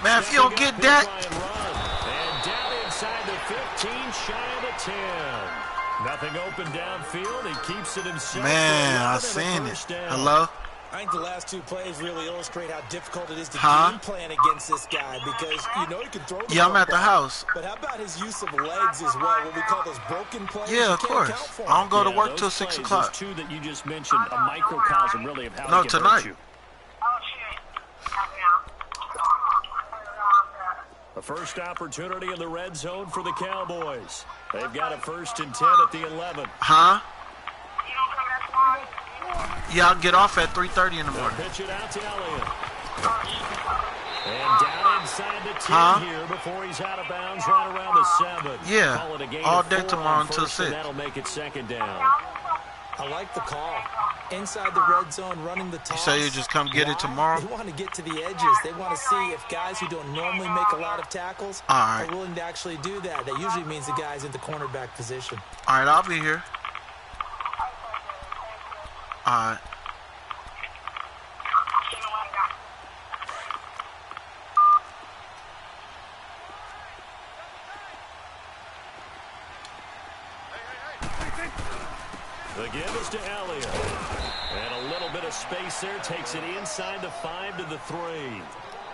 Man, if you don't get that, And down inside the 15, shy of the 10. Nothing open downfield. He keeps it himself. man, I seen it. Hello? I think the last 2 plays really illustrate how difficult it is to game plan against this guy because you know he can throw the Yeah, I'm at the football, house. But how about his use of legs as well, what we call those broken plays? Yeah, You of can't course. account for I don't go to Yeah, work those till 6 plays, o'clock. Those 2 that you just mentioned, a microcosm really of how No, he can tonight. hurt you. The first opportunity in the red zone for the Cowboys. They've got a 1st and 10 at the 11. Huh? Yeah, I'll get off at 3:30 in the They'll morning. pitch it out to Elliott. And down inside the 10 here before he's out of bounds right around the 7. Yeah, Call it a gain all of day 4 tomorrow on until 1st, and 6. that'll make it 2nd down. I like the call. Inside the red zone, running the toss. You say you just come get it Why? tomorrow? They want to get to the edges. They want to see if guys who don't normally make a lot of tackles All right. are willing to actually do that. That usually means the guy's in the cornerback position. All right, I'll be here. All right. The give is to Elliott. And a little bit of space there. Takes it inside the 5 to the 3.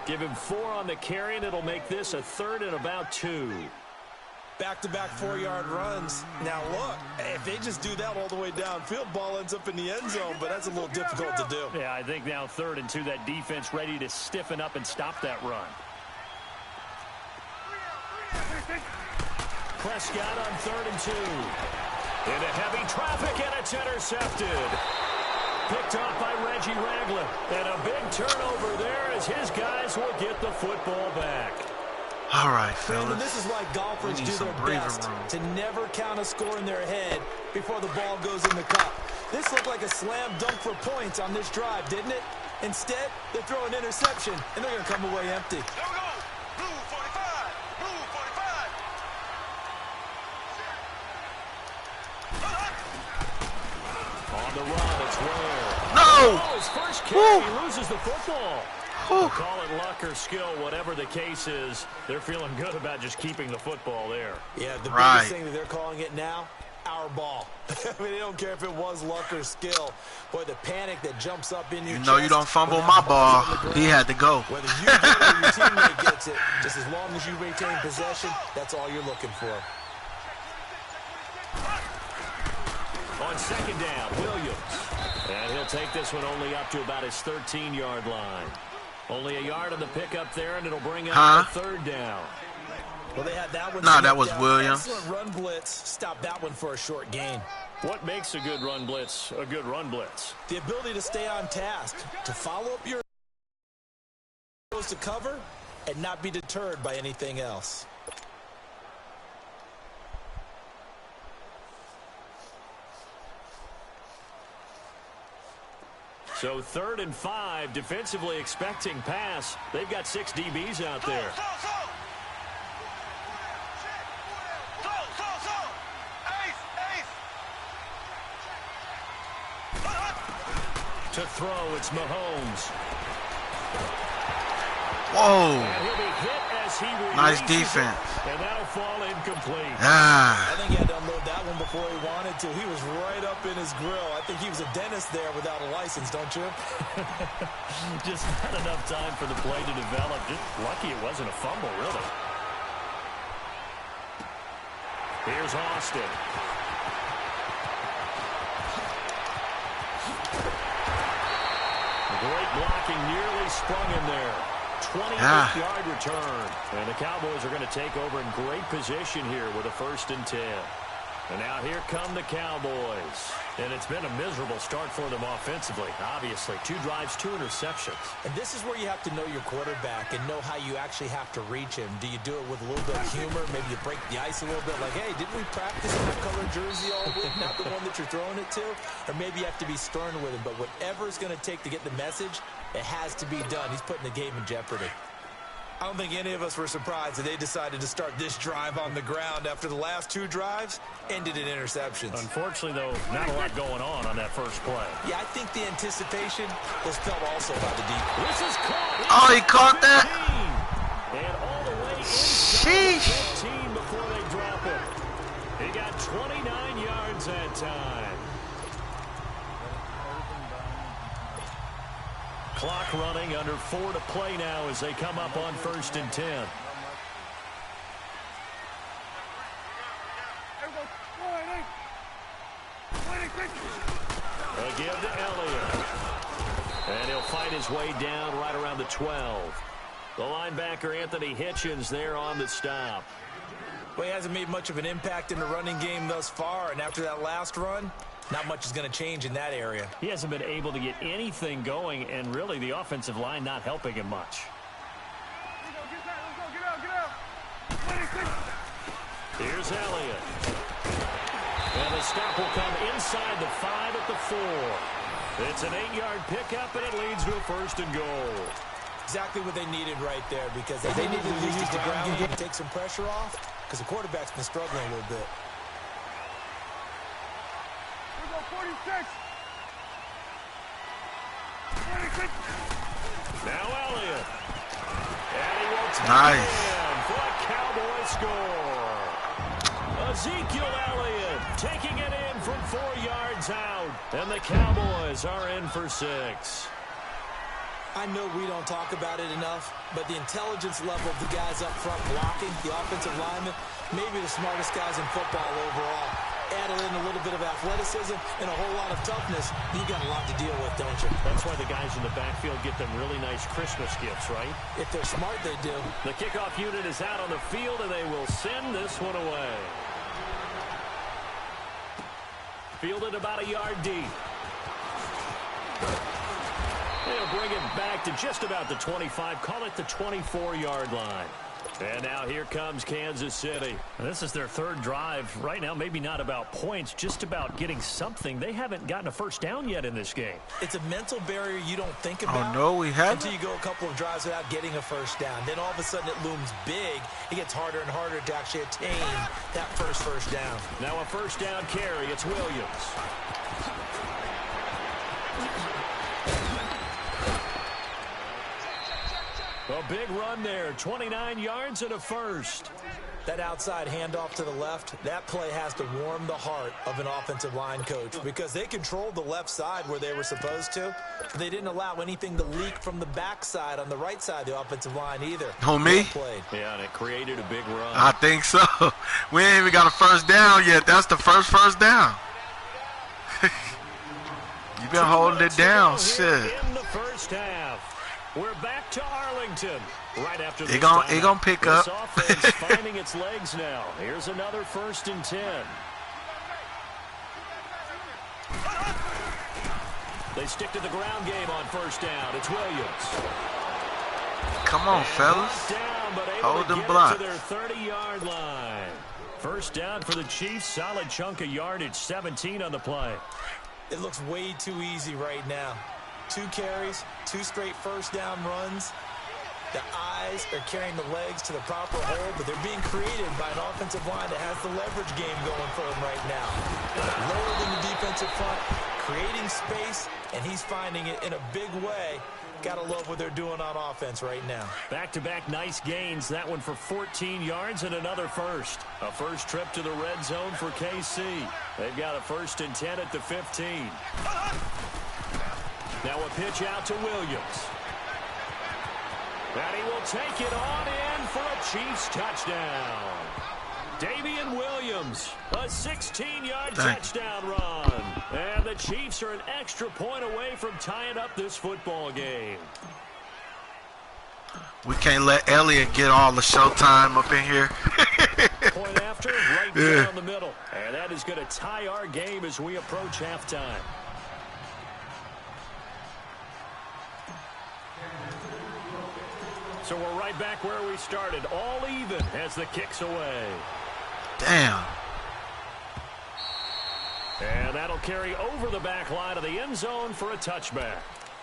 Give him 4 on the carry, and it'll make this a 3rd and about 2. Back-to-back 4-yard runs. Now, look, if they just do that all the way downfield, ball ends up in the end zone, but that's a little difficult to do. Yeah, I think now 3rd and 2, that defense ready to stiffen up and stop that run. Prescott on 3rd and 2. Into heavy traffic, and it's intercepted. Picked off by Reggie Ragland. And a big turnover there as his guys will get the football back. All right, fellas. And this is why golfers do their best to never count a score in their head before the ball goes in the cup. This looked like a slam dunk for points on this drive, didn't it? Instead, they throw an interception, and they're going to come away empty. There we go. Blue 45. Blue 45. On the run, it's Ware. No! Oh, his first carry, he loses the football. Call it luck or skill, whatever the case is, they're feeling good about just keeping the football there. Yeah, the biggest thing that they're calling it now, our ball. I mean, they don't care if it was luck or skill. Boy, the panic that jumps up in your chest. You don't fumble my ball. He had to go. Whether you get it or your teammate gets it, just as long as you retain possession, that's all you're looking for. On 2nd down, Williams. And he'll take this one only up to about his 13-yard line. Only a yard on the pickup there, and it'll bring up a 3rd down. Well, they had that one. No, that was Williams. Excellent run blitz. Stop that one for a short gain. What makes a good run blitz a good run blitz? The ability to stay on task, to follow up your to cover, and not be deterred by anything else. So 3rd and 5, defensively expecting pass. They've got 6 DBs out there. To throw, it's Mahomes. Whoa. And he'll be hit as he nice defense. And that'll fall incomplete. Ah. I think he had to unload that one before he wanted to. He was right up in his grill. I think he was a dentist there without a license, don't you? Just not enough time for the play to develop. Just lucky it wasn't a fumble, really. Here's Austin. Great blocking, nearly sprung in there. 28-yard return. And the Cowboys are going to take over in great position here with a 1st and 10. And now here come the Cowboys. And it's been a miserable start for them offensively, obviously. 2 drives, 2 interceptions. And this is where you have to know your quarterback and know how you actually have to reach him. Do you do it with a little bit of humor? Maybe you break the ice a little bit, like, hey, didn't we practice in that color jersey all week? Not the one that you're throwing it to? Or maybe you have to be stern with him. But whatever it's going to take to get the message, it has to be done. He's putting the game in jeopardy. I don't think any of us were surprised that they decided to start this drive on the ground after the last 2 drives ended in interceptions. Unfortunately, though, not a lot going on that first play. Yeah, I think the anticipation was felt also by the defense. This is caught. Oh, he caught that? And all the way inside 15 before they drop it. He got 29 yards that time. Clock running, under 4 to play now as they come up on 1st and 10. A give to Elliott. And he'll fight his way down right around the 12. The linebacker, Anthony Hitchens, there on the stop. Well, he hasn't made much of an impact in the running game thus far, and after that last run, not much is going to change in that area. He hasn't been able to get anything going, and really the offensive line not helping him much. Here's Elliott. And the stop will come inside the 5 at the 4. It's an 8-yard pickup, and it leads to a 1st and goal. Exactly what they needed right there, because they needed to use the ground game to take some pressure off, because the quarterback's been struggling a little bit. 46. Now Elliott. And he will take nice. in for a Cowboy score. Ezekiel Elliott taking it in from 4 yards out. And the Cowboys are in for 6. I know we don't talk about it enough, but the intelligence level of the guys up front blocking, the offensive linemen, maybe the smartest guys in football overall. Add in a little bit of athleticism and a whole lot of toughness, you got a lot to deal with, don't you? That's why the guys in the backfield get them really nice Christmas gifts, right? If they're smart, they do. The kickoff unit is out on the field, and they will send this one away. Fielded about a yard deep. They'll bring it back to just about the 25. Call it the 24-yard line. And now here comes Kansas City. This is their third drive. Right now, maybe not about points, just about getting something. They haven't gotten a first down yet in this game. It's a mental barrier you don't think about. Oh, no, we haven't. Until you go a couple of drives without getting a first down. Then all of a sudden it looms big. It gets harder and harder to actually attain that first down. Now a first down carry. It's Williams. A big run there, 29 yards and a first. That outside handoff to the left, that play has to warm the heart of an offensive line coach because they controlled the left side where they were supposed to. They didn't allow anything to leak from the backside on the right side of the offensive line either. On me? Yeah, and it created a big run. I think so. We ain't even got a first down yet. That's the first down. You've been holding it down. Shit. In the first half. We're back to Arlington right after this. He gonna pick up. This offense finding its legs now. Here's another 1st and 10. They stick to the ground game on first down. It's Williams. Come on, fellas. Down, but hold them blocks to blocks. their 30-yard line. First down for the Chiefs. Solid chunk of yardage. 17 on the play. It looks way too easy right now. 2 carries, 2 straight first down runs. The eyes are carrying the legs to the proper hole, but they're being created by an offensive line that has the leverage game going for them right now. Lower than the defensive front, creating space, and he's finding it in a big way. Got to love what they're doing on offense right now. Back-to-back nice gains. That one for 14 yards and another first. A first trip to the red zone for KC. They've got a 1st and 10 at the 15. Now a pitch out to Williams. And he will take it on in for a Chiefs touchdown. Damian Williams, a 16-yard touchdown run. And the Chiefs are an extra point away from tying up this football game. We can't let Elliott get all the showtime up in here. Point after, right down the middle. And that is going to tie our game as we approach halftime. So we're right back where we started, all even as the kick's away. Damn. And that'll carry over the back line of the end zone for a touchback.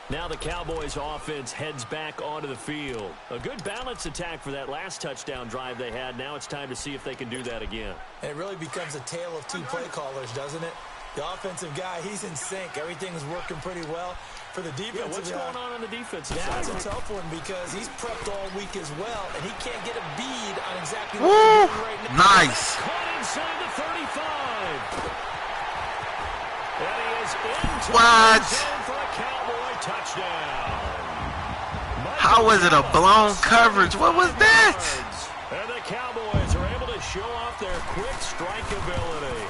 Now the Cowboys offense heads back onto the field. A good balance attack for that last touchdown drive they had. Now it's time to see if they can do that again. And it really becomes a tale of 2 play callers, doesn't it? The offensive guy, he's in sync. Everything's working pretty well. For the defensive what's going on the defensive side? That's a tough one because he's prepped all week as well, and he can't get a bead on exactly what he's doing right now. Nice. Caught inside the 35. And he is into What? the zone for a Cowboy touchdown. How was it a blown coverage? What was that? And the Cowboys are able to show off their quick strike ability.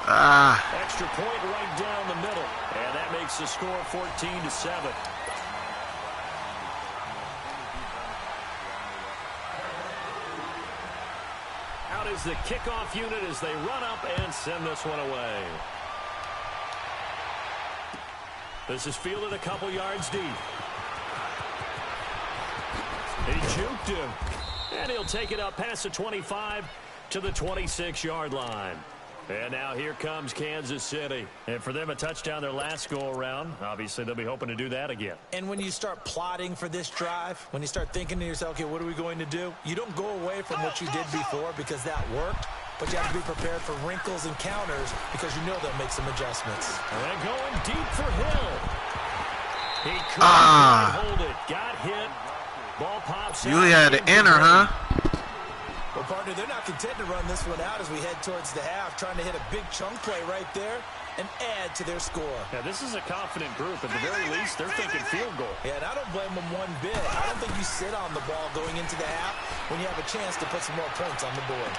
Extra point right down the middle. And that makes the score 14-7. Out is the kickoff unit as they run up and send this one away. This is fielded a couple yards deep. He juked him. And he'll take it up past the 25 to the 26-yard line. And now here comes Kansas City. And for them, a touchdown their last go-around. Obviously, they'll be hoping to do that again. And when you start plotting for this drive, when you start thinking to yourself, okay, what are we going to do? You don't go away from what you did before because that worked. But you have to be prepared for wrinkles and counters because you know they'll make some adjustments. And going deep for Hill. He couldn't hold it. Got hit. Ball pops out. You had to enter, huh? Well, partner, they're not content to run this one out as we head towards the half, trying to hit a big chunk play right there. and add to their score. Now, this is a confident group. At the very least, they're thinking field goal. Yeah, and I don't blame them one bit. I don't think you sit on the ball going into the half when you have a chance to put some more points on the board.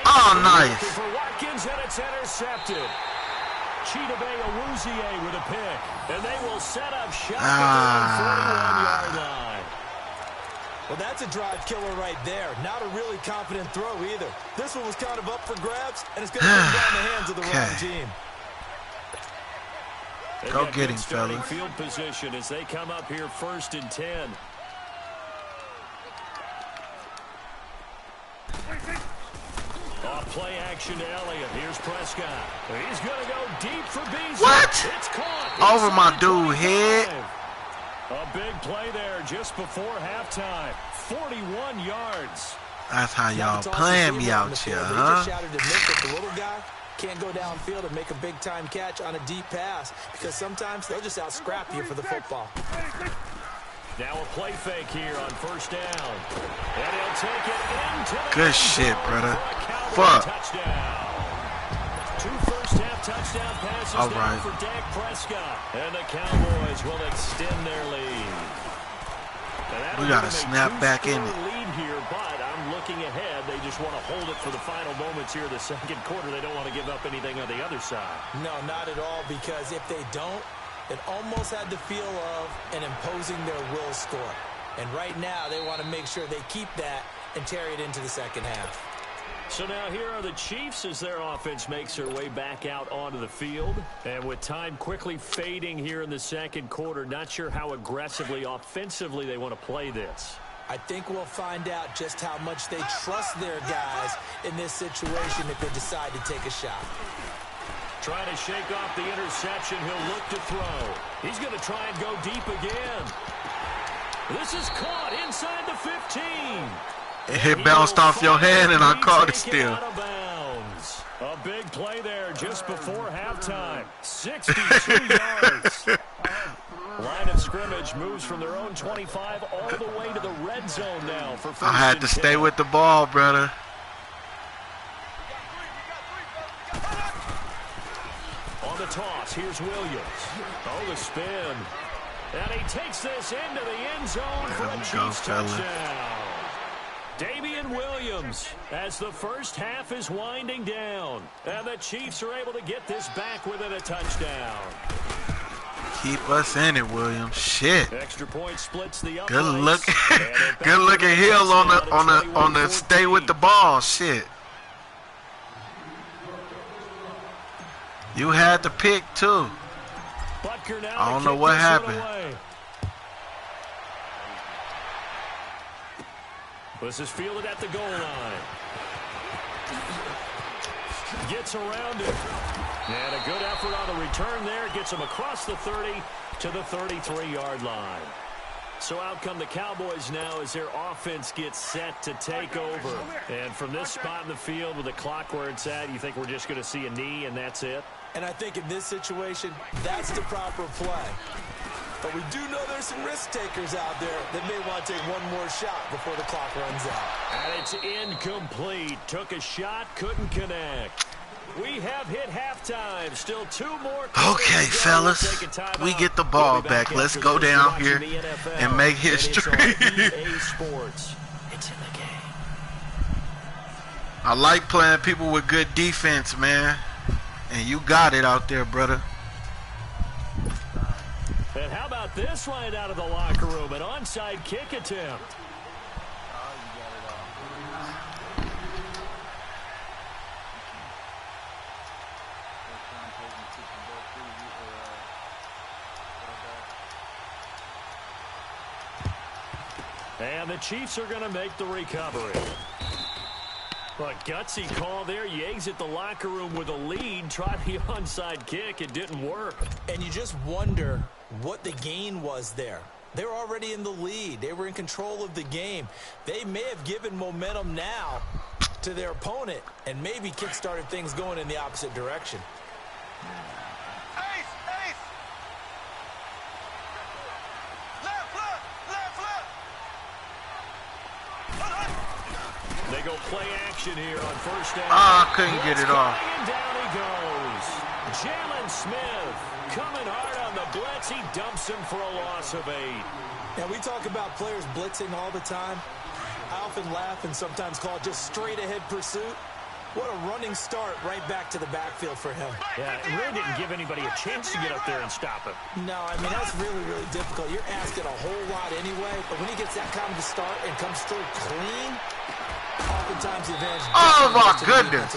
Oh, nice. For Watkins, and it's intercepted. Chidobe Awuzie with a pick. And they will set up shop at the 41-yard line. Well, that's a drive killer right there. Not a really confident throw either. This one was kind of up for grabs, and it's going to come down the hands of the wrong team. Go get him, fellas. Field position as they come up here 1st and 10. Off play action to Elliott. Here's Prescott. He's going to go deep for Beasley. What? It's caught. Over my dude head. A big play there just before halftime. 41 yards. That's how y'all playing me out here, huh? They just shouted to Nick that the little guy can't go downfield and make a big-time catch on a deep pass because sometimes they'll just out-scrap you for the football. Now a play fake here on 1st down. And he'll take it into the good shit, brother. Fuck. Touchdown. 2 first-half touchdown passes now for Dak Prescott. And the Cowboys will extend their lead. We got to snap back in it. Lead here, but I'm looking ahead. They just want to hold it for the final moments here of the 2nd quarter. They don't want to give up anything on the other side. No, not at all, because if they don't, it almost had the feel of an imposing their will score. And right now, they want to make sure they keep that and carry it into the 2nd half. So now here are the Chiefs as their offense makes their way back out onto the field. And with time quickly fading here in the 2nd quarter, not sure how aggressively, offensively they want to play this. I think we'll find out just how much they trust their guys in this situation if they decide to take a shot. Trying to shake off the interception. He'll look to throw. He's going to try and go deep again. This is caught inside the 15. It bounced off your hand, and I caught it still. Out of bounds. A big play there just before halftime. 62 yards. Line of scrimmage moves from their own 25 all the way to the red zone now. For I had to stay with the ball, brother. On the toss, here's Williams. Oh, the spin. And he takes this into the end zone for a Chiefs touchdown. Damian Williams as the first half is winding down. And the Chiefs are able to get this back within a touchdown. Keep us in it, Williams. Shit. Extra point splits the up. Good look. Good looking heel on the stay with the ball. Shit. You had the pick too. I don't know what happened. This is fielded at the goal line. Gets around it. And a good effort on the return there. Gets him across the 30 to the 33-yard line. So out come the Cowboys now as their offense gets set to take over. And from this spot in the field with the clock where it's at, you think we're just going to see a knee and that's it? And I think in this situation, that's the proper play. But we do know there's some risk takers out there that may want to take one more shot before the clock runs out. And it's incomplete. Took a shot, couldn't connect. We have hit halftime. Still 2 more. Okay, fellas, we get the ball back. Let's go down here and make history. It's in the game. I like playing people with good defense, man. And you got it out there, brother. And how about this right out of the locker room? An onside kick attempt. And the Chiefs are going to make the recovery. A gutsy call there. You exit the locker room with a lead. Try the onside kick. It didn't work. And you just wonder what the gain was there. They were already in the lead. They were in control of the game. They may have given momentum now to their opponent and maybe kick-started things going in the opposite direction. They go play action here on 1st down. I couldn't get it off. And down he goes. Jalen Smith coming hard on the blitz. He dumps him for a loss of 8. Now, we talk about players blitzing all the time. I often laugh and sometimes call it just straight-ahead pursuit. What a running start right back to the backfield for him. Yeah, it really didn't give anybody a chance to get up there and stop him. No, I mean, that's really, really difficult. You're asking a whole lot anyway, but when he gets that kind of a start and comes through clean, oftentimes the advantage. Oh, my goodness.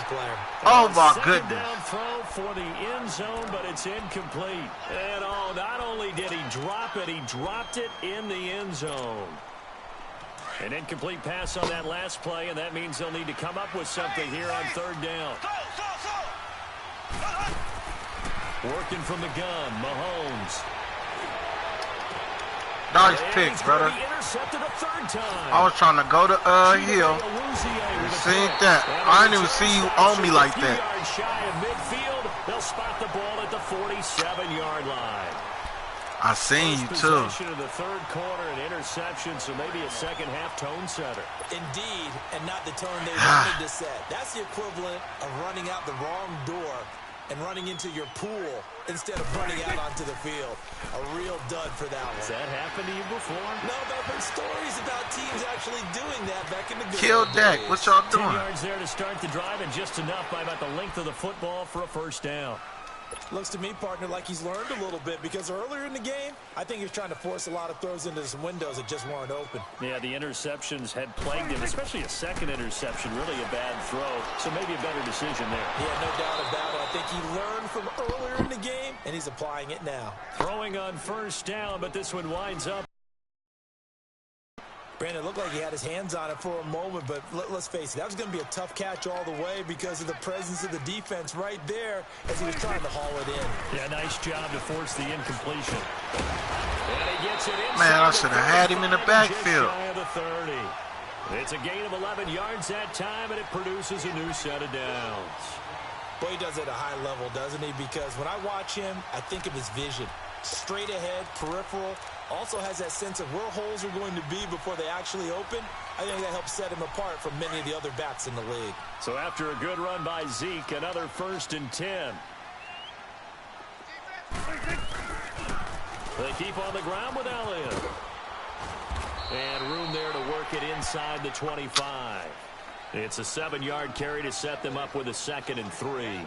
Oh, my goodness. Down throw for the end zone, but it's incomplete. And not only did he drop it, he dropped it in the end zone. An incomplete pass on that last play, and that means they'll need to come up with something here on 3rd down. Working from the gun, Mahomes. Nice pick, brother. Intercepted a 3rd time. I was trying to go to Hill. See that? I didn't even see you on me like that. Yards shy of midfield. They'll spot the ball at the 47-yard line. I seen you too. Possession of the 3rd quarter, an interception, so maybe a second-half tone setter. Indeed, and not the tone they wanted to set. That's the equivalent of running out the wrong door and running into your pool instead of running out onto the field. A real dud for that one. Has that happened to you before? No, but I've heard stories about teams actually doing that back in the good Kill old Dak. days. What y'all doing? 10 yards there to start the drive, and just enough by about the length of the football for a 1st down. Looks to me, partner, like he's learned a little bit because earlier in the game, I think he was trying to force a lot of throws into some windows that just weren't open. Yeah, the interceptions had plagued him, especially a second interception, really a bad throw, so maybe a better decision there. Yeah, no doubt about it. I think he learned from earlier in the game, and he's applying it now. Throwing on 1st down, but this one winds up. Brandon, it looked like he had his hands on it for a moment, but let's face it, that was going to be a tough catch all the way because of the presence of the defense right there as he was trying to haul it in. Yeah, nice job to force the incompletion. And he gets it inside. Man, I should have had him in the backfield. Just shy of the 30. It's a gain of 11 yards that time, and it produces a new set of downs. Boy, he does it at a high level, doesn't he? Because when I watch him, I think of his vision. Straight ahead, peripheral, also has that sense of where holes are going to be before they actually open. I think that helps set him apart from many of the other backs in the league. So after a good run by Zeke, another 1st and 10. They keep on the ground with Elliott. And room there to work it inside the 25. It's a 7-yard carry to set them up with a 2nd and 3.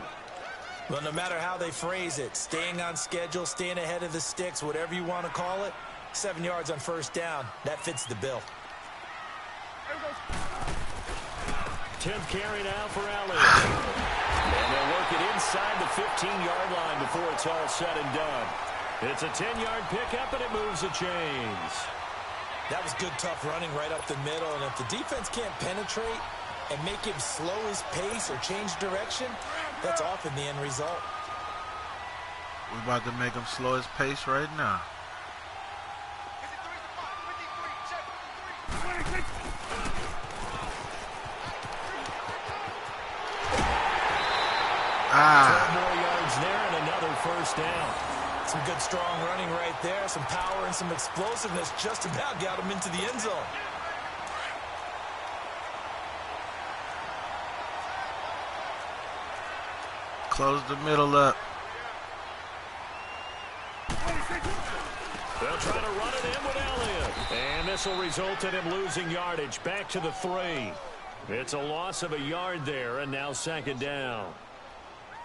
Well, no matter how they phrase it, staying on schedule, staying ahead of the sticks, whatever you want to call it, 7 yards on 1st down, that fits the bill. 10th carry now for Elliott. And they'll work it inside the 15-yard line before it's all said and done. It's a 10-yard pickup, and it moves the chains. That was good, tough running right up the middle, and if the defense can't penetrate and make him slow his pace or change direction, that's often the end result. We're about to make him slow his pace right now. Ah. 12 more yards there and another 1st down. Some good, strong running right there. Some power and some explosiveness just about got him into the end zone. Close the middle up. They'll try to run it in with Elliott. And this will result in him losing yardage. Back to the 3. It's a loss of a yard there, and now 2nd down.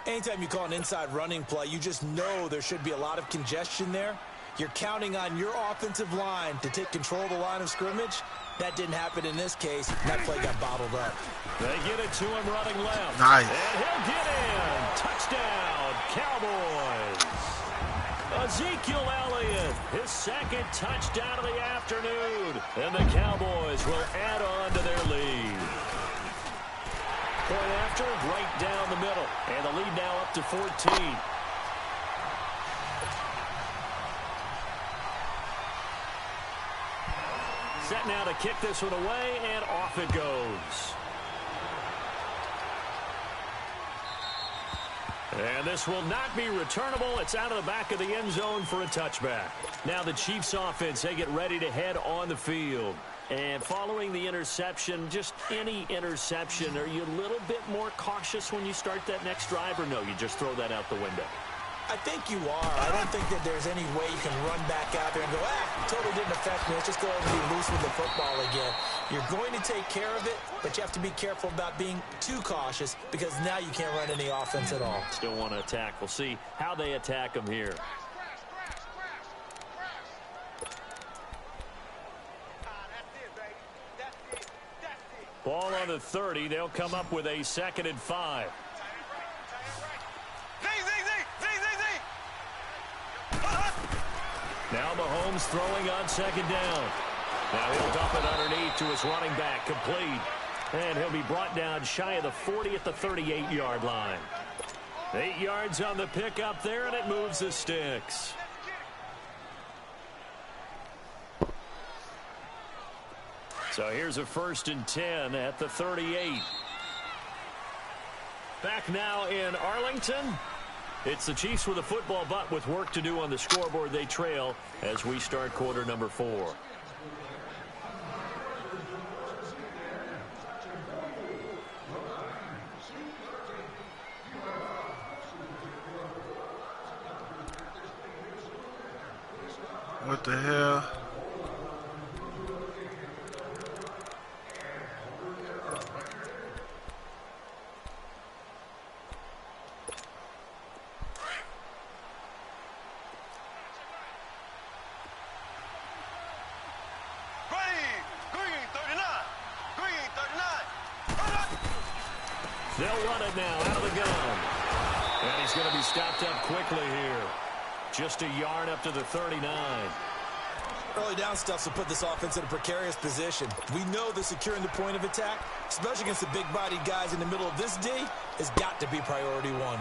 Anytime you call an inside running play, you just know there should be a lot of congestion there. You're counting on your offensive line to take control of the line of scrimmage. That didn't happen in this case. That play got bottled up. They get it to him running left. Nice. And he'll get in. Touchdown, Cowboys. Ezekiel Elliott, his 2nd touchdown of the afternoon. And the Cowboys will add on to their lead. Point after, right down the middle. And the lead now up to 14. Set now to kick this one away, and off it goes. And this will not be returnable. It's out of the back of the end zone for a touchback. Now the Chiefs offense, they get ready to head on the field. And following the interception, just any interception, are you a little bit more cautious when you start that next drive, or no, you just throw that out the window? I think you are. I don't think that there's any way you can run back out there and go, totally didn't affect me. Let's just go over and be loose with the football again. You're going to take care of it, but you have to be careful about being too cautious because now you can't run any offense at all. Still want to attack. We'll see how they attack them here. Ball on the 30. They'll come up with a 2nd and 5. Now Mahomes throwing on 2nd down. Now he'll dump it underneath to his running back, complete. And he'll be brought down shy of the 40 at the 38-yard line. 8 yards on the pickup there, and it moves the sticks. So here's a 1st and 10 at the 38. Back now in Arlington. It's the Chiefs with a football, but with work to do on the scoreboard. They trail as we start quarter number 4. What the hell? They'll run it now out of the gun. And he's going to be stopped up quickly here. Just a yard up to the 39. Early down stuff will put this offense in a precarious position. We know that securing the point of attack, especially against the big-bodied guys in the middle of this D, has got to be priority one.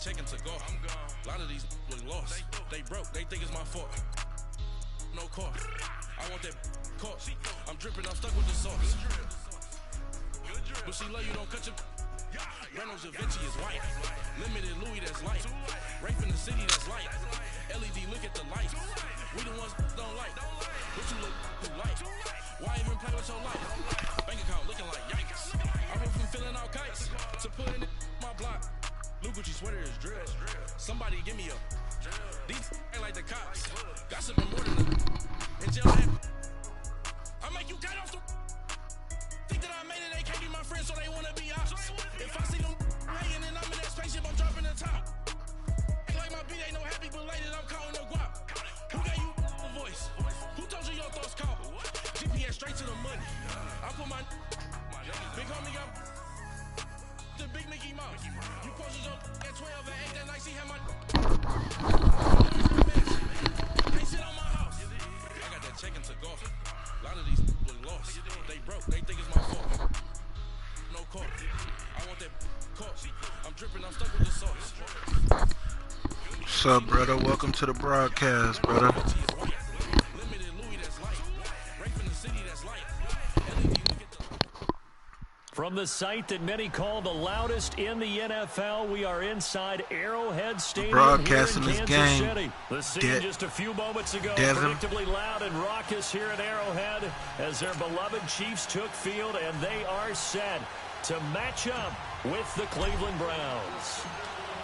Taken to go. A lot of these was lost. They broke. They think it's my fault. No cost. I want that cost. I'm dripping. I'm stuck with the sauce. But she love you. Don't cut your. Reynolds Da Vinci is white. Limited Louis that's light. Rape in the city that's light. LED look at the lights. We the ones don't like. But you look too light. Why even play with your life? Bank account looking like yikes. I went from filling out kites to putting in my block. Blue Gucci sweater is drill. Somebody give me a. These ain't like the cops. Gossiping more than the. In jail, I make you cut off the. Think that I made it, they can't be my friends, so they wanna be ops. If I see them hanging and I'm in that spaceship, I'm dropping the top. Ain't like my beat ain't no happy, but later I'm calling no guap. Who gave you a voice? Who told you your thoughts count? GPS straight to the money. I put my. Big homie got. The big Mickey Mouse. You posted up at 12 and 8 that night, she had my. They sit on my house. I got that check into golf. A lot of these was lost. They broke. They think it's my fault. No cost. I want that cost. I'm dripping. I'm stuck with the sauce. What's up, brother? Welcome to the broadcast, brother. From the site that many call the loudest in the NFL, we are inside Arrowhead Stadium broadcasting here in this Kansas game. City. The scene just a few moments ago, Devin. predictably loud and raucous here at Arrowhead as their beloved Chiefs took field, and they are set to match up with the Cleveland Browns.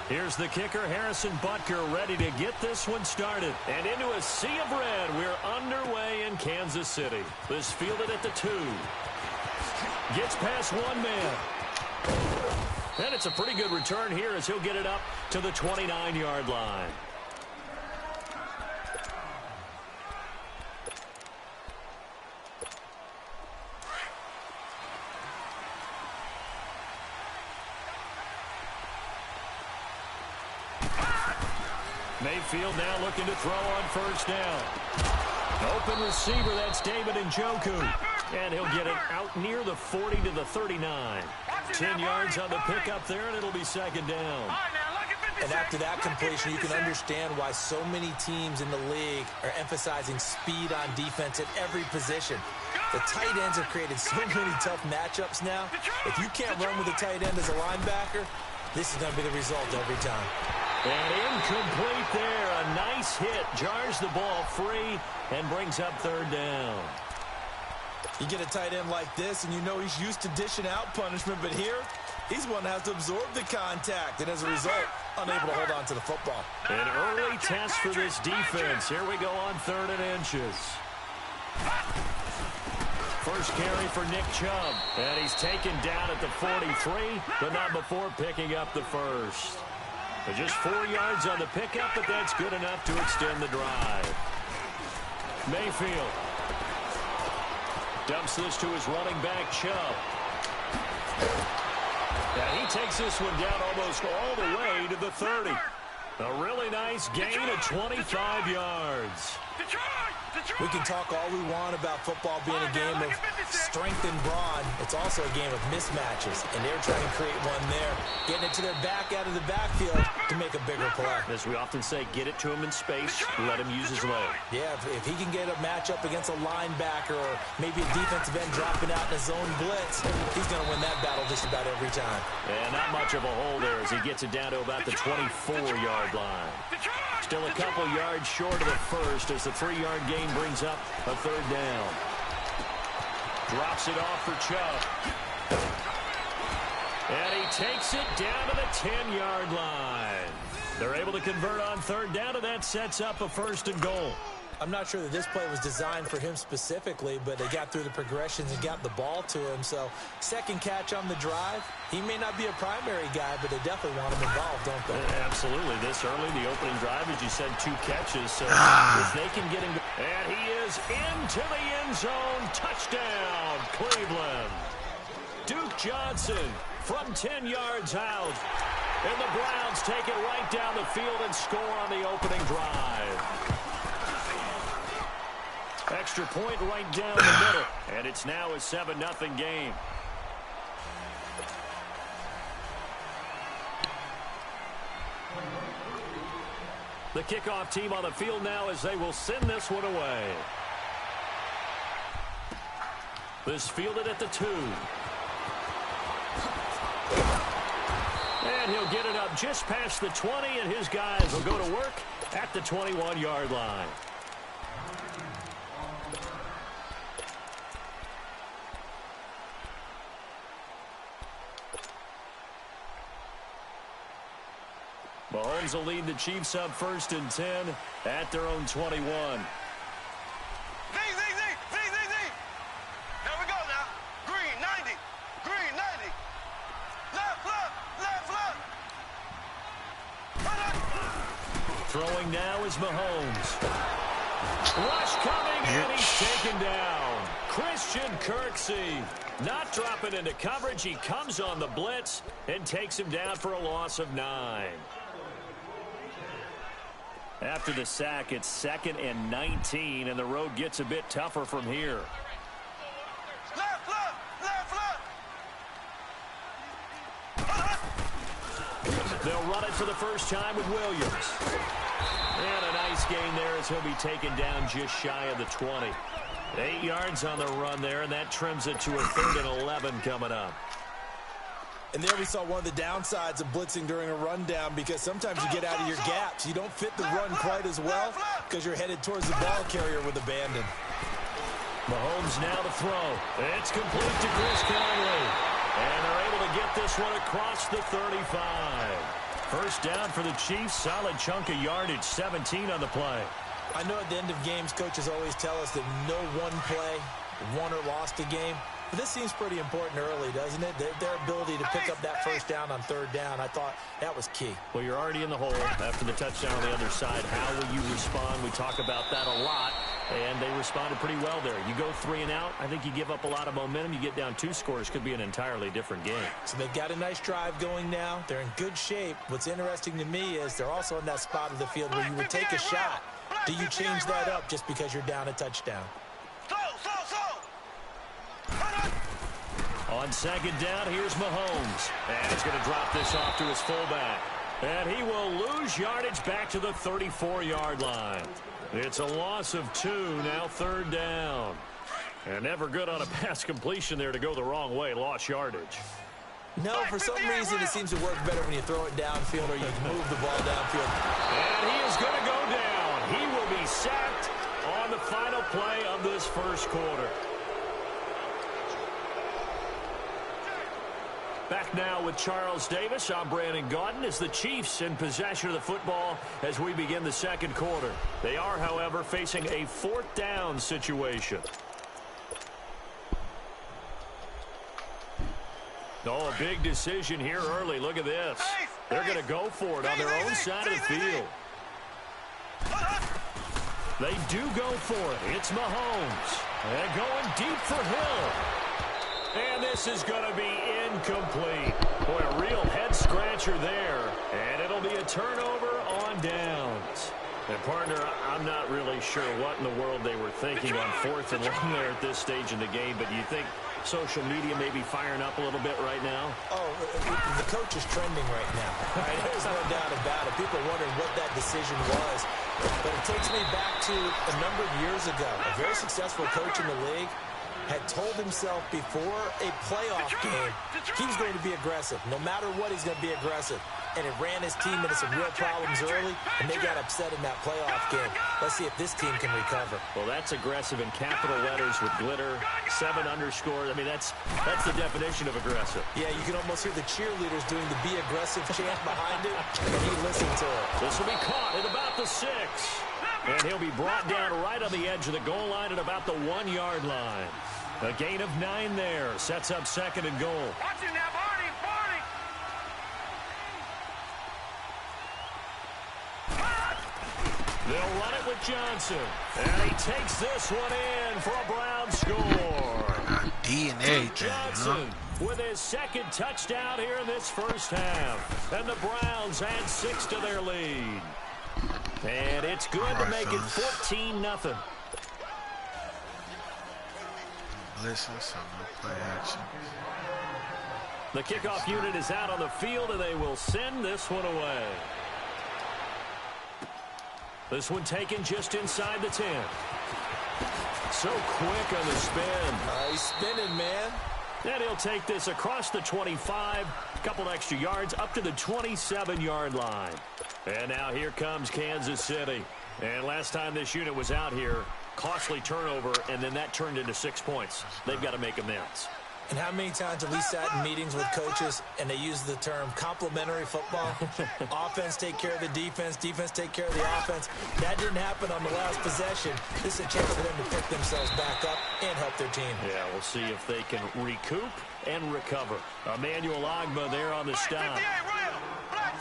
Here's the kicker, Harrison Butker, ready to get this one started. And into a sea of red, we're underway in Kansas City. This fielded at the 2. Gets past one man. And it's a pretty good return here as he'll get it up to the 29-yard line. Mayfield now looking to throw on first down. Open receiver, that's David Njoku. And he'll get it out near the 40 to the 39. 10 yards on the pickup there, and it'll be second down. And after that completion, you can understand why so many teams in the league are emphasizing speed on defense at every position. The tight ends have created so many tough matchups now. If you can't run with a tight end as a linebacker, this is going to be the result every time. And incomplete there. A nice hit. Jars the ball free and brings up third down. You get a tight end like this, and you know he's used to dishing out punishment, but here, he's one that has to absorb the contact, and as a result, unable to hold on to the football. An early test for this defense. Here we go on 3rd and inches. First carry for Nick Chubb, and he's taken down at the 43, but not before picking up the first. But just 4 yards on the pickup, but that's good enough to extend the drive. Mayfield dumps this to his running back, Chubb. And he takes this one down almost all the way to the 30. A really nice gain of 25 yards. We can talk all we want about football being a game of strength and brawn. It's also a game of mismatches, and they're trying to create one there, getting it to their back out of the backfield to make a bigger play. As we often say, get it to him in space, let him use his leg. Yeah, if he can get a matchup against a linebacker or maybe a defensive end dropping out in a zone blitz, he's going to win that battle just about every time. And not much of a hole there as he gets it down to about the 24-yard line. Still a couple yards short of the first as the 3-yard gain brings up a third down. Drops it off for Chubb. And he takes it down to the 10-yard line. They're able to convert on third down, and that sets up a 1st and goal. I'm not sure that this play was designed for him specifically, but they got through the progressions and got the ball to him. So, second catch on the drive. He may not be a primary guy, but they definitely want him involved, don't they? Absolutely. This early, the opening drive, as you said, 2 catches. So, if they can get him... And he is into the end zone. Touchdown, Cleveland. Duke Johnson from 10 yards out. And the Browns take it right down the field and score on the opening drive. Extra point right down the middle. And it's now a 7-0 game. The kickoff team on the field now as they will send this one away. This fielded at the 2. And he'll get it up just past the 20, and his guys will go to work at the 21-yard line. Mahomes will lead the Chiefs up 1st and 10 at their own 21. Z. There we go now. Green, 90. Green, 90. Left. Throwing now is Mahomes. Rush coming, and he's taken down. Christian Kirksey not dropping into coverage. He comes on the blitz and takes him down for a loss of 9. After the sack, it's 2nd and 19, and the road gets a bit tougher from here. Left. They'll run it for the first time with Williams. And a nice gain there as he'll be taken down just shy of the 20. 8 yards on the run there, and that trims it to a 3rd and 11 coming up. And there we saw one of the downsides of blitzing during a rundown, because sometimes you get out of your gaps. You don't fit the run quite as well because you're headed towards the ball carrier with abandon. Mahomes now to throw. It's complete to Chris Conley. And they're able to get this one across the 35. First down for the Chiefs. Solid chunk of yardage, 17 on the play. I know at the end of games, coaches always tell us that no one play won or lost a game. But this seems pretty important early, doesn't it? Their ability to pick up that first down on third down, I thought that was key. Well, you're already in the hole after the touchdown on the other side. How will you respond? We talk about that a lot, and they responded pretty well there. You go 3 and out, I think you give up a lot of momentum. You get down 2 scores, could be an entirely different game. So they've got a nice drive going now. They're in good shape. What's interesting to me is they're also in that spot of the field where you would take a shot Do you change that up just because you're down a touchdown? On second down, here's Mahomes. And he's going to drop this off to his fullback. And he will lose yardage back to the 34-yard line. It's a loss of 2, now third down. And never good on a pass completion there to go the wrong way, lost yardage. No, for some reason it seems to work better when you throw it downfield or you move the ball downfield. And he is going to go down. He will be sacked on the final play of this first quarter. Back now with Charles Davis. I'm Brandon Gaudin as the Chiefs in possession of the football as we begin the second quarter. They are, however, facing a fourth down situation. Oh, a big decision here early. Look at this. They're going to go for it on their own side of the field. They do go for it. It's Mahomes. And going deep for Hill. And this is going to be incomplete. Boy, a real head-scratcher there. And it'll be a turnover on downs. And, partner, I'm not really sure what in the world they were thinking on fourth and long there at this stage in the game. But do you think social media may be firing up a little bit right now? Oh, the coach is trending right now. Right? There's no doubt about it. People are wondering what that decision was. But it takes me back to a number of years ago. A very successful coach in the league had told himself before a playoff game he was going to be aggressive. No matter what, he's going to be aggressive. And it ran his team into some real problems early, and they got upset in that playoff game. Let's see if this team can recover. Well, that's aggressive in capital letters with glitter, 7 underscores. I mean, that's the definition of aggressive. Yeah, you can almost hear the cheerleaders doing the be aggressive chant behind it, and he listened to it. This will be caught at about the 6. And he'll be brought down right on the edge of the goal line at about the 1-yard line. A gain of 9 there. Sets up second and goal. Watch him now, Barney. They'll run it with Johnson. And he takes this one in for a Brown score. D and everything, Johnson with his second touchdown here in this first half. And the Browns add 6 to their lead. And it's good to make it 14-0. Listen, so no play action. The kickoff unit is out on the field, and they will send this one away. This one taken just inside the 10. So quick on the spin. He's spinning, man. And he'll take this across the 25, a couple extra yards, up to the 27-yard line. And now here comes Kansas City. And last time this unit was out here, costly turnover, and then that turned into 6 points. They've got to make amends. And how many times have we sat in meetings with coaches and they use the term complementary football? Offense take care of the defense, defense take care of the offense. That didn't happen on the last possession. This is a chance for them to pick themselves back up and help their team. Yeah, we'll see if they can recoup and recover. Emmanuel Ogbah there on the stop.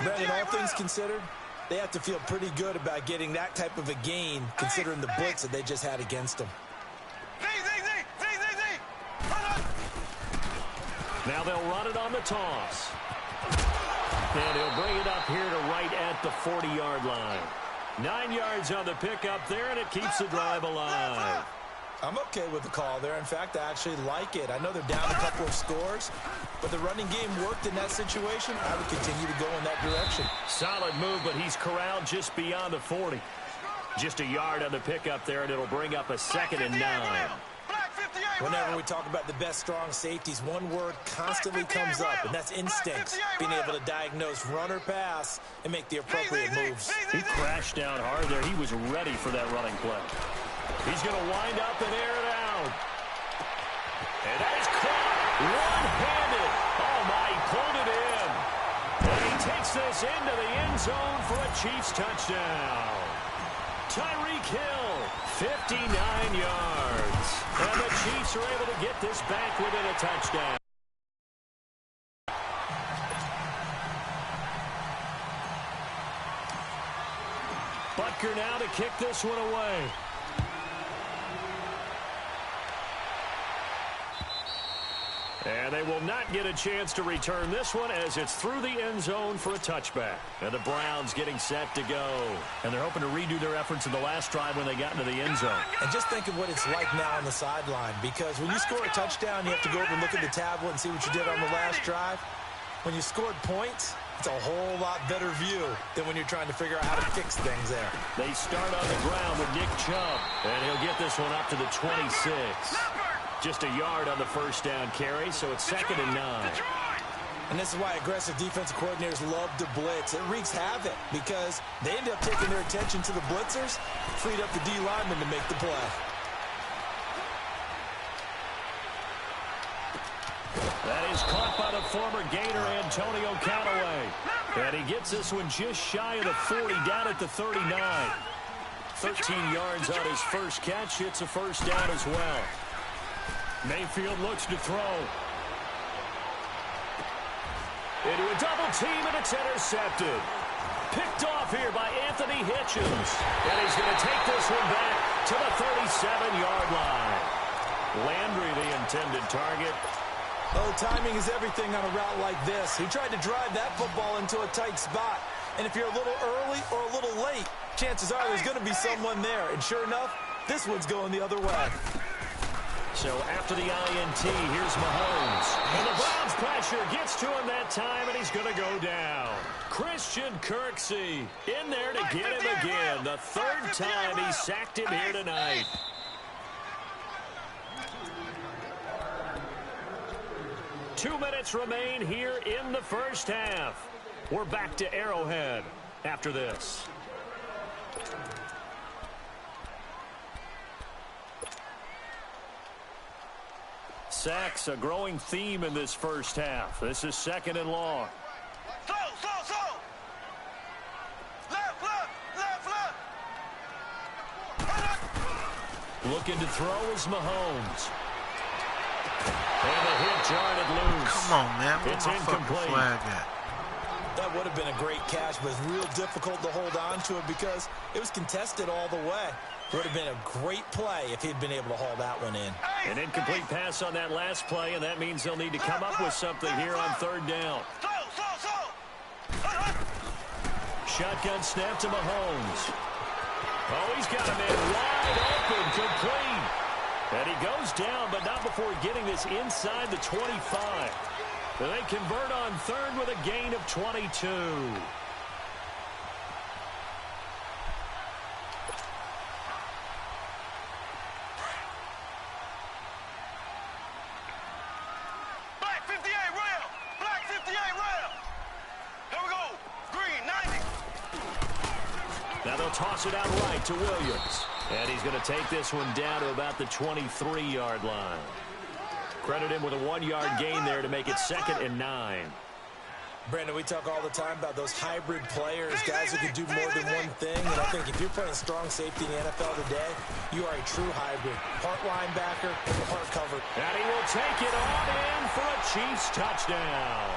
Brandon, all things considered, they have to feel pretty good about getting that type of a gain considering the blitz that they just had against them. Now they'll run it on the toss. And he'll bring it up here to right at the 40-yard line. 9 yards on the pickup there, and it keeps the drive alive. I'm okay with the call there. In fact, I actually like it. I know they're down a couple of scores, but the running game worked in that situation. I would continue to go in that direction. Solid move, but he's corralled just beyond the 40. Just a yard on the pickup there, and it'll bring up a 2nd and 9. Whenever we talk about the best strong safeties, one word constantly comes up, and that's instincts. Being able to diagnose run or pass and make the appropriate moves. He crashed down hard there. He was ready for that running play. He's going to wind up and air it out. And that is caught one-handed. Oh, my, he pulled it in. And he takes this into the end zone for a Chiefs touchdown. Tyreek Hill, 59 yards. And the Chiefs are able to get this back within a touchdown. Butker now to kick this one away. And they will not get a chance to return this one as it's through the end zone for a touchback. And the Browns getting set to go. And they're hoping to redo their efforts in the last drive when they got into the end zone. And just think of what it's like now on the sideline, because when you score a touchdown, you have to go over and look at the tablet and see what you did on the last drive. When you scored points, it's a whole lot better view than when you're trying to figure out how to fix things there. They start on the ground with Nick Chubb, and he'll get this one up to the 26. Just a yard on the first down carry, so it's 2nd and 9. And this is why aggressive defensive coordinators love to blitz. It wreaks havoc because they end up taking their attention to the blitzers, freed up the D lineman to make the play. That is caught by the former Gator Antonio Callaway. And he gets this one just shy of the 40, down at the 39. 13 yards on his first catch. It's a first down as well. Mayfield looks to throw. Into a double team, and it's intercepted. Picked off here by Anthony Hitchens. And he's going to take this one back to the 37-yard line. Landry, the intended target. Oh, timing is everything on a route like this. He tried to drive that football into a tight spot. And if you're a little early or a little late, chances are there's going to be someone there. And sure enough, this one's going the other way. So after the INT, here's Mahomes. And the Browns pressure gets to him that time, and he's going to go down. Christian Kirksey in there to get him again. The 3rd time he sacked him here tonight. Two minutes remain here in the first half. We're back to Arrowhead after this. Sacks, a growing theme in this first half. This is 2nd and long. Slow. Left. Looking to throw is Mahomes. And the hit jarred loose. Come on, man. Where's It's my fucking incomplete. flag at? That would have been a great catch, but it's real difficult to hold on to it because it was contested all the way. Would have been a great play if he'd been able to haul that one in. An incomplete pass on that last play, and that means they'll need to come up with something here on 3rd down. Shotgun snap to Mahomes. Oh, he's got a man wide open, complete. And he goes down, but not before getting this inside the 25. And they convert on 3rd with a gain of 22. Now they'll toss it out right to Williams. And he's going to take this one down to about the 23-yard line. Credit him with a 1-yard gain there to make it 2nd and 9. Brandon, we talk all the time about those hybrid players, guys who can do more than one thing. And I think if you're playing strong safety in the NFL today, you are a true hybrid. Part linebacker, part cover. And he will take it on in for a Chiefs touchdown.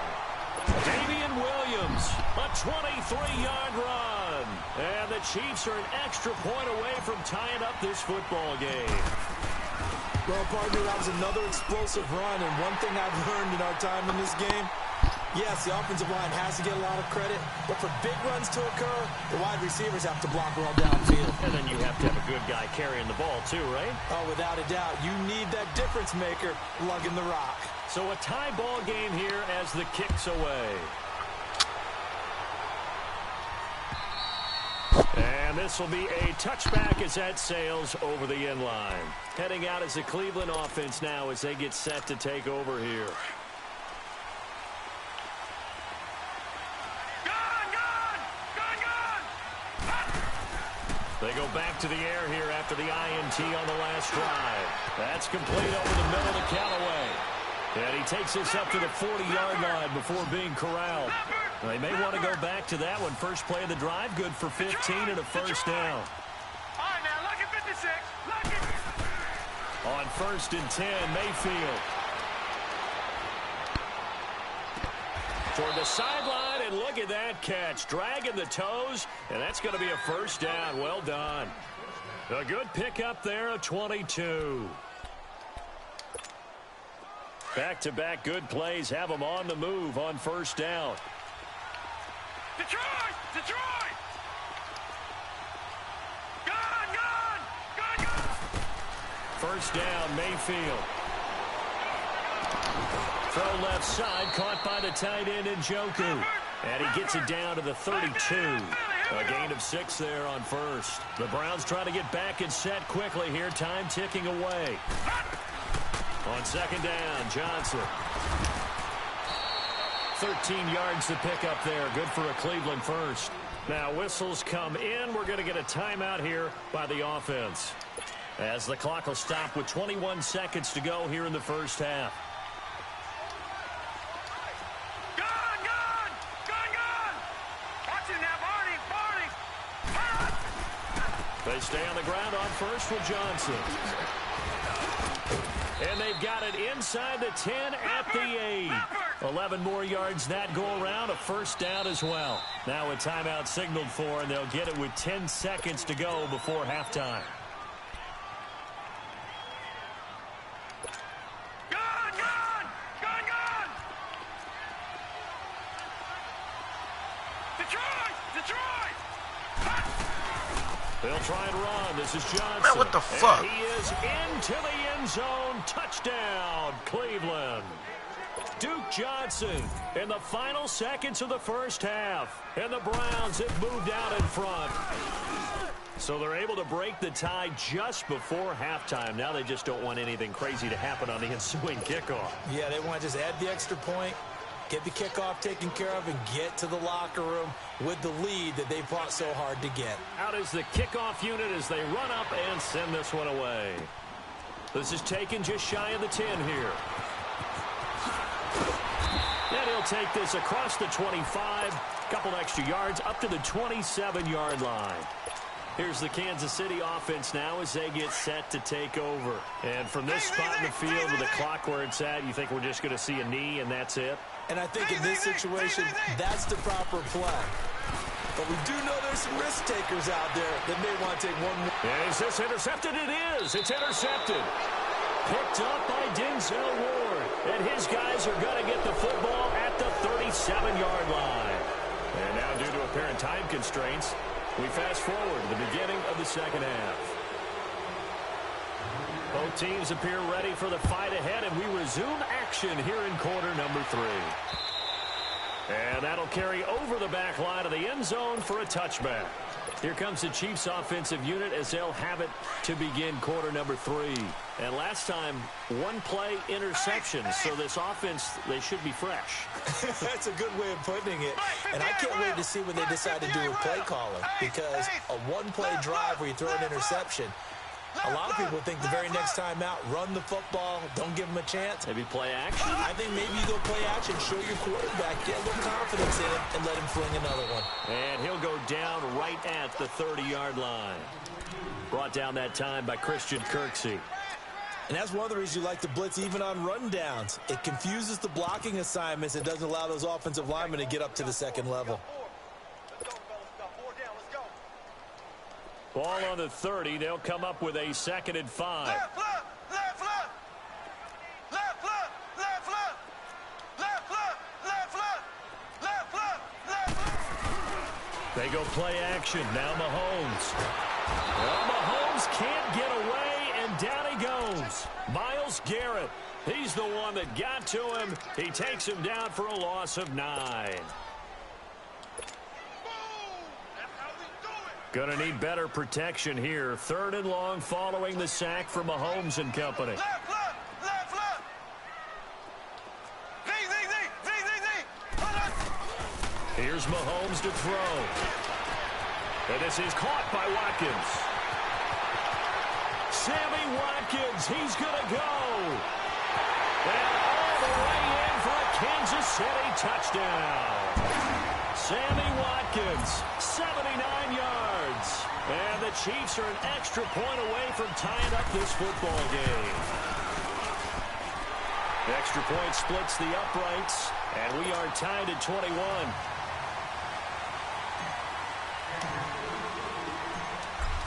Damian Williams, a 23-yard run. And the Chiefs are an extra point away from tying up this football game. Well, partner, that was another explosive run. And one thing I've learned in our time in this game, yes, the offensive line has to get a lot of credit, but for big runs to occur, the wide receivers have to block well downfield. And then you have to have a good guy carrying the ball too, right? Oh, without a doubt. You need that difference maker lugging the rock. So a tie ball game here as the kick's away. And this will be a touchback as that sails over the end line. Heading out as the Cleveland offense now as they get set to take over here. They go back to the air here after the INT on the last drive. That's complete over the middle to Callaway. And he takes this up to the 40-yard line before being corralled. They may want to go back to that one. First play of the drive, good for 15 and a first down. All right, now, look at 56. Look at... On 1st and 10, Mayfield. Toward the sideline, and look at that catch. Dragging the toes, and that's going to be a first down. Well done. A good pickup there of 22. Back-to-back good plays have them on the move on first down. Detroit! Detroit! Gone! First down, Mayfield. Throw left side, caught by the tight end Njoku. And he gets it down to the 32. A gain of 6 there on first. The Browns try to get back and set quickly here. Time ticking away. On second down, Johnson. 13 yards to pick up there. Good for a Cleveland first. Now whistles come in. We're going to get a timeout here by the offense, as the clock will stop with 21 seconds to go here in the first half. They stay on the ground on first with Johnson. And they've got it inside the 10 at the 8. 11 more yards that go around, a first down as well. Now a timeout signaled for, and they'll get it with 10 seconds to go before halftime. They'll try and run. This is Johnson. Man, what the fuck? And he is into the end zone. Touchdown, Cleveland. Duke Johnson in the final seconds of the first half. And the Browns have moved out in front. So they're able to break the tie just before halftime. Now they just don't want anything crazy to happen on the ensuing kickoff. Yeah, they want to just add the extra point, get the kickoff taken care of, and get to the locker room with the lead that they fought so hard to get. Out is the kickoff unit as they run up and send this one away. This is taken just shy of the 10 here. And he'll take this across the 25, couple extra yards up to the 27-yard line. Here's the Kansas City offense now as they get set to take over. And from this spot in the field with the clock where it's at, you think we're just going to see a knee and that's it? And I think in this situation, that's the proper play. But we do know there's some risk takers out there that may want to take one more. And is this intercepted? It is. It's intercepted. Picked up by Denzel Ward. And his guys are going to get the football at the 37-yard line. And now due to apparent time constraints, we fast forward to the beginning of the second half. Both teams appear ready for the fight ahead, and we resume action here in quarter number 3. And that'll carry over the back line of the end zone for a touchback. Here comes the Chiefs offensive unit as they'll have it to begin quarter number 3. And last time, one play interception, so this offense, they should be fresh. That's a good way of putting it. And I can't wait to see when they decide to do a play calling, because a one-play drive where you throw an interception, a lot of people think the very next time out, run the football, don't give them a chance. Maybe play action? I think maybe you go play action, show your quarterback, get a little confidence in him, and let him fling another one. And he'll go down right at the 30-yard line. Brought down that time by Christian Kirksey. And that's one of the reasons you like to blitz even on rundowns. It confuses the blocking assignments. It doesn't allow those offensive linemen to get up to the second level. Ball on the 30. They'll come up with a 2nd and 5. Left foot! Left foot! Left foot! Left foot! Left foot! Left foot! Left foot! Left foot! They go play action. Now Mahomes. Well, Mahomes can't get away, and down he goes. Myles Garrett. He's the one that got to him. He takes him down for a loss of 9. Gonna need better protection here. 3rd and long following the sack from Mahomes and company. Left foot! Left foot! Z! Here's Mahomes to throw. And this is caught by Watkins. Sammy Watkins, he's gonna go. And all the way in for a Kansas City touchdown. Sammy Watkins, 79 yards. And the Chiefs are an extra point away from tying up this football game. The extra point splits the uprights, and we are tied at 21.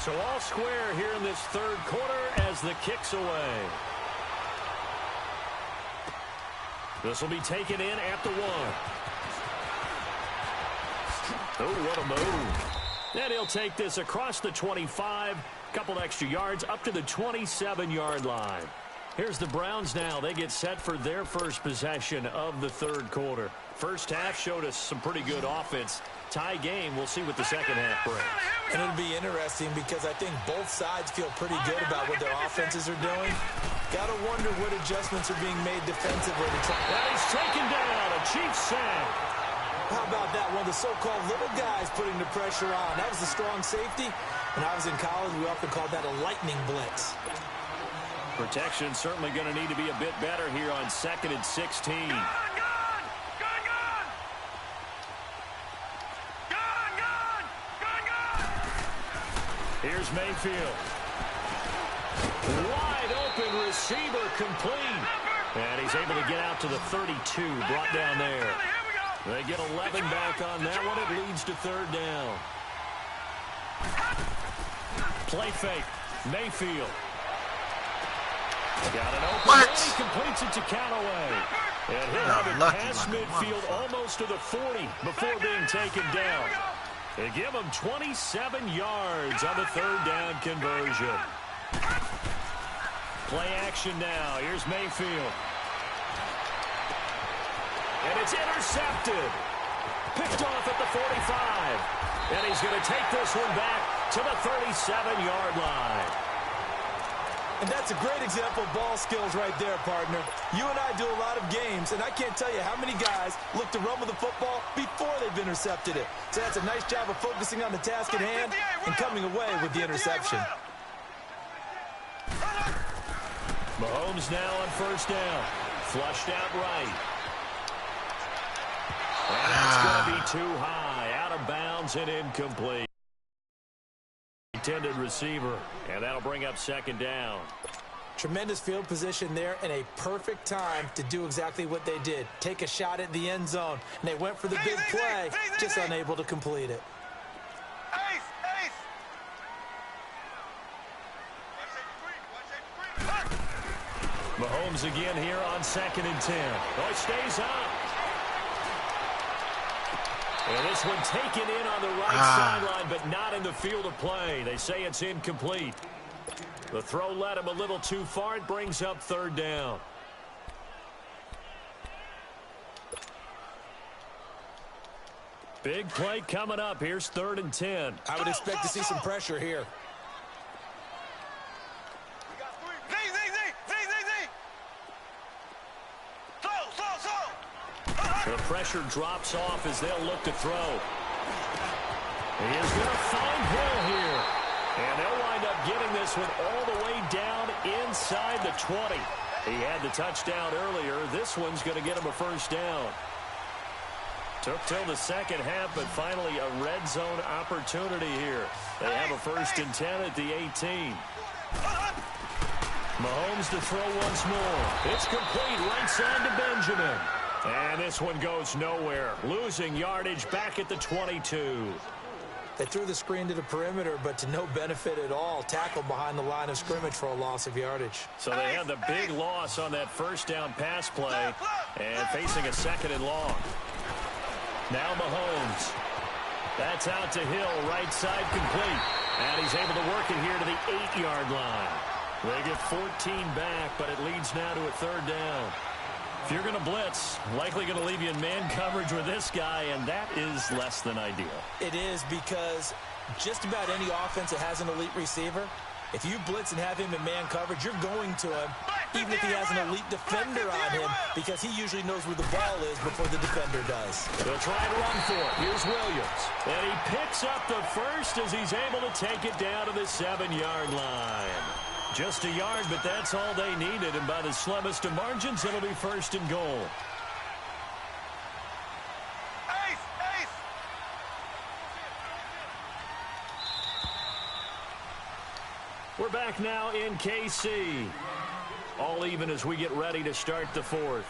So all square here in this 3rd quarter as the kick's away. This will be taken in at the 1. Oh, what a move. And he'll take this across the 25, couple extra yards up to the 27-yard line. Here's the Browns now. They get set for their first possession of the third quarter. First half showed us some pretty good offense. Tie game. We'll see what the second half brings. And it'll be interesting because I think both sides feel pretty good about what their offenses are doing. Got to wonder what adjustments are being made defensively to try. That is taken down. A Chiefs sack. How about that? One of the so-called little guys putting the pressure on. That was the strong safety. When I was in college, we often called that a lightning blitz. Protection certainly going to need to be a bit better here on 2nd and 16. Here's Mayfield. Wide open receiver complete. And he's able to get out to the 32, brought down there. They get 11 back on that one. It leads to 3rd down. Play fake. Mayfield. Got it open. What? He completes it to Callaway. And he'll have it past midfield almost to the 40 before being taken down. They give him 27 yards on the 3rd down conversion. Play action now. Here's Mayfield. And it's intercepted. Picked off at the 45. And he's going to take this one back to the 37-yard line. And that's a great example of ball skills right there, partner. You and I do a lot of games, and I can't tell you how many guys look to run with the football before they've intercepted it. So that's a nice job of focusing on the task at hand and coming away with the interception. Mahomes now on 1st down. Flushed out right. And it's going to be too high. Out of bounds and incomplete. Intended receiver, and that'll bring up 2nd down. Tremendous field position there and a perfect time to do exactly what they did. Take a shot at the end zone, and they went for the big play, just unable to complete it. Mahomes again here on 2nd and 10. Oh, it stays up. And this one taken in on the right sideline, but not in the field of play. They say it's incomplete. The throw led him a little too far. It brings up 3rd down. Big play coming up. Here's 3rd and 10. I would expect to see some pressure here. The pressure drops off as they'll look to throw. He is going to find Hill here. And they'll wind up getting this one all the way down inside the 20. He had the touchdown earlier. This one's going to get him a 1st down. Took till the second half, but finally a red zone opportunity here. They have a 1st and 10 at the 18. Mahomes to throw once more. It's complete right side to Benjamin. And this one goes nowhere. Losing yardage back at the 22. They threw the screen to the perimeter, but to no benefit at all. Tackled behind the line of scrimmage for a loss of yardage. So they had the big loss on that 1st down pass play and facing a 2nd and long. Now Mahomes. That's out to Hill, right side complete. And he's able to work it here to the 8-yard line. They get 14 back, but it leads now to a 3rd down. If you're going to blitz, likely going to leave you in man coverage with this guy, and that is less than ideal. It is, because just about any offense that has an elite receiver, if you blitz and have him in man coverage, you're going to him, even if he has an elite defender on him, because he usually knows where the ball is before the defender does. They'll try to run for it. Here's Williams. And he picks up the 1st as he's able to take it down to the 7-yard line. Just a yard, but that's all they needed. And by the slimmest of margins, it'll be 1st and goal. We're back now in KC. All even as we get ready to start the 4th.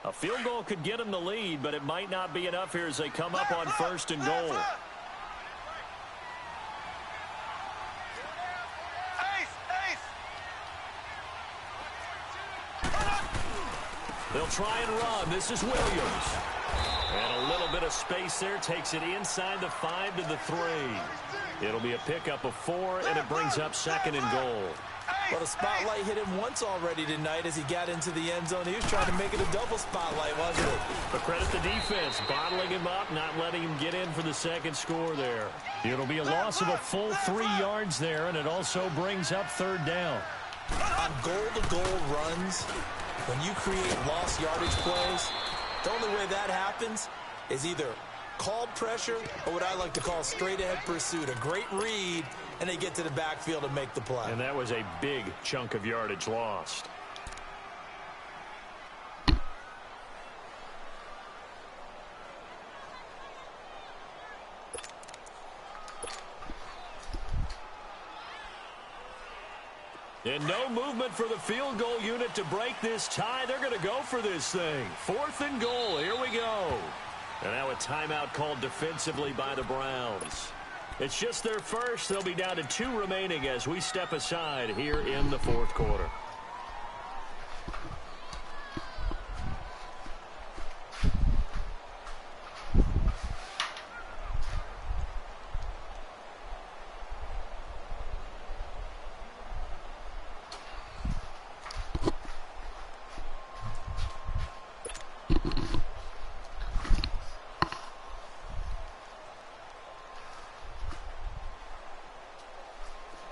A field goal could get them the lead, but it might not be enough here as they come up on 1st and goal. They'll try and run. This is Williams. And a little bit of space there. Takes it inside the 5 to the 3. It'll be a pickup of 4, and it brings up 2nd and goal. Well, the spotlight hit him once already tonight as he got into the end zone. He was trying to make it a double spotlight, wasn't it? But credit the defense, bottling him up, not letting him get in for the 2nd score there. It'll be a loss of a full 3 yards there, and it also brings up 3rd down. On goal-to-goal runs, when you create lost yardage plays, the only way that happens is either called pressure or what I like to call straight-ahead pursuit. A great read, and they get to the backfield and make the play. And that was a big chunk of yardage lost. And no movement for the field goal unit to break this tie. They're going to go for this thing. 4th and goal. Here we go. And now a timeout called defensively by the Browns. It's just their first. They'll be down to 2 remaining as we step aside here in the 4th quarter.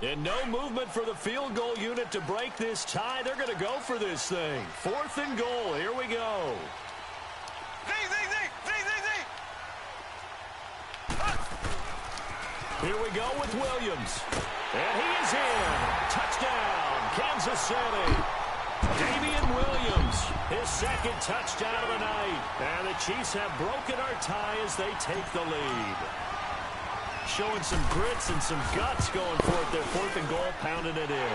And no movement for the field goal unit to break this tie. They're going to go for this thing. 4th and goal. Here we go. Here we go with Williams. And he is in. Touchdown, Kansas City. Damian Williams, his 2nd touchdown of the night. And the Chiefs have broken our tie as they take the lead. Showing some grits and some guts going for it. Their 4th and goal, pounding it in.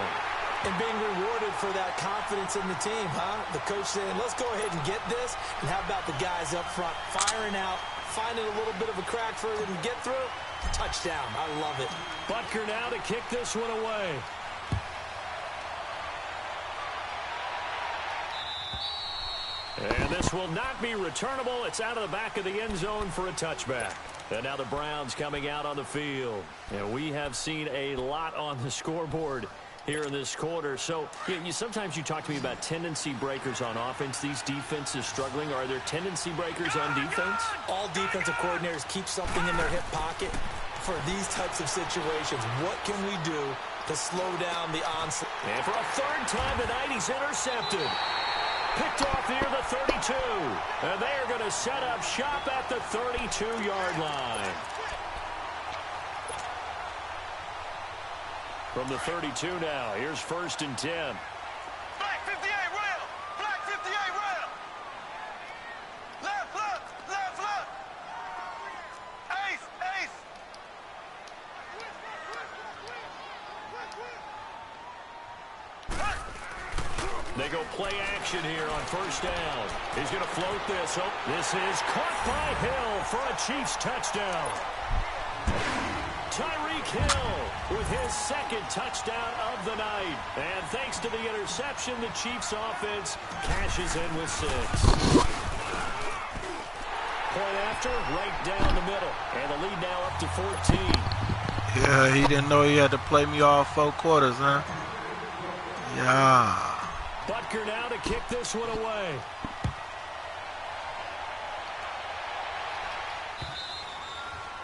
And being rewarded for that confidence in the team, huh? The coach saying, let's go ahead and get this. And how about the guys up front firing out, finding a little bit of a crack for them to get through? Touchdown. I love it. Butker now to kick this one away. And this will not be returnable. It's out of the back of the end zone for a touchback. And now the Browns coming out on the field. And we have seen a lot on the scoreboard here in this quarter. So sometimes you talk to me about tendency breakers on offense. These defenses struggling. Are there tendency breakers on defense? All defensive coordinators keep something in their hip pocket for these types of situations. What can we do to slow down the onslaught? And for a 3rd time tonight, he's intercepted. Picked off near the 32. And they are going to set up shop at the 32-yard line. From the 32 now, here's 1st and 10. Black 58 rail. Black 58 rail. Left, left, left, left. Ace, ace. They go play action here on 1st down. He's going to float this. Oh, this is caught by Hill for a Chiefs touchdown. Tyreek Hill with his 2nd touchdown of the night. And thanks to the interception, the Chiefs offense cashes in with 6. Point after, right down the middle. And the lead now up to 14. Yeah, he didn't know he had to play me all 4 quarters, huh? Yeah. Butker now to kick this one away.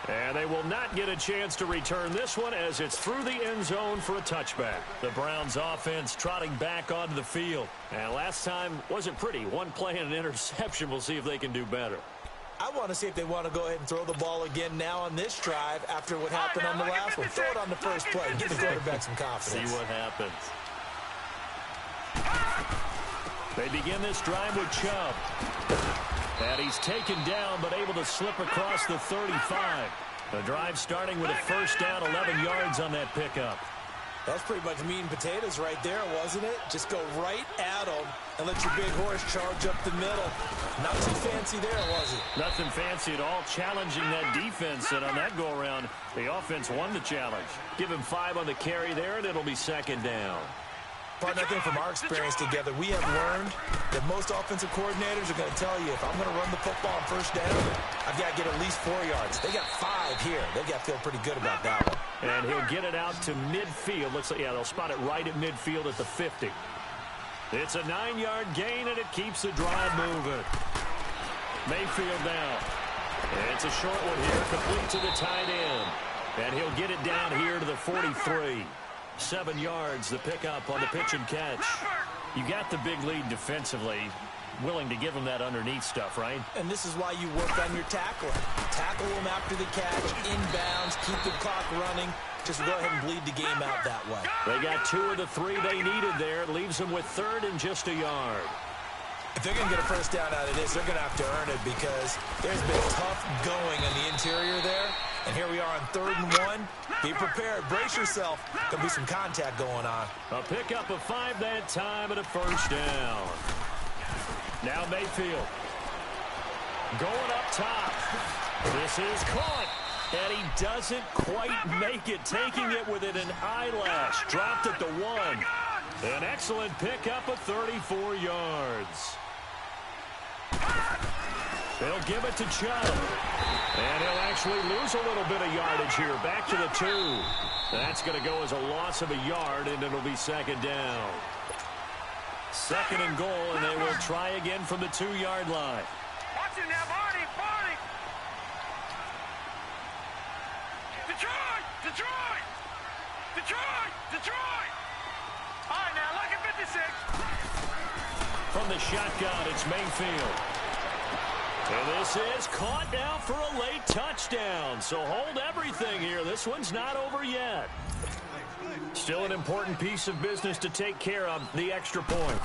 And they will not get a chance to return this one as it's through the end zone for a touchback. The Browns offense trotting back onto the field. And last time wasn't pretty. 1 play and an interception. We'll see if they can do better. I want to see if they want to go ahead and throw the ball again now on this drive after what happened on the last one. Throw it on the first play. Give the quarterback some confidence. See what happens. They begin this drive with Chubb. And he's taken down but able to slip across the 35. The drive starting with a 1st down, 11 yards on that pickup. That's pretty much meat and potatoes right there, wasn't it? Just go right at them and let your big horse charge up the middle. Not too fancy there, was it? Nothing fancy at all, challenging that defense. And on that go-around, the offense won the challenge. Give him 5 on the carry there, and it'll be second down. Partner, I think from our experience together, we have learned that most offensive coordinators are going to tell you, if I'm going to run the football on first down, I've got to get at least 4 yards. They got 5 here. They've got to feel pretty good about that one. And he'll get it out to midfield. Looks like, yeah, they'll spot it right at midfield at the 50. It's a 9-yard gain, and it keeps the drive moving. Mayfield now. It's a short one here, complete to the tight end. And he'll get it down here to the 43. 7 yards, the pickup on the pitch and catch. You got the big lead defensively. Willing to give them that underneath stuff, right? And this is why you work on your tackling. Tackle them after the catch, inbounds, keep the clock running. Just go ahead and bleed the game out that way. They got 2 of the 3 they needed there. It leaves them with 3rd and just a yard. If they're going to get a first down out of this, they're going to have to earn it because there's been tough going on the interior there. And here we are on 3rd and 1. Be prepared. Brace yourself. There'll be some contact going on. A pickup of 5 that time and a first down. Now Mayfield. Going up top. This is caught. And he doesn't quite make it. Taking it within an eyelash. Dropped at the 1. An excellent pickup of 34 yards. They'll give it to Chubb. And he'll actually lose a little bit of yardage here. Back to the 2. That's going to go as a loss of a yard, and it'll be second down. 2nd and goal, and they will try again from the 2-yard line. Watch it now, Barney, Barney! Detroit! Detroit! Detroit! Detroit! All right, now, look at 56. From the shotgun, it's Mayfield. And this is caught now for a late touchdown. So hold everything here. This one's not over yet. Still an important piece of business to take care of, the extra point.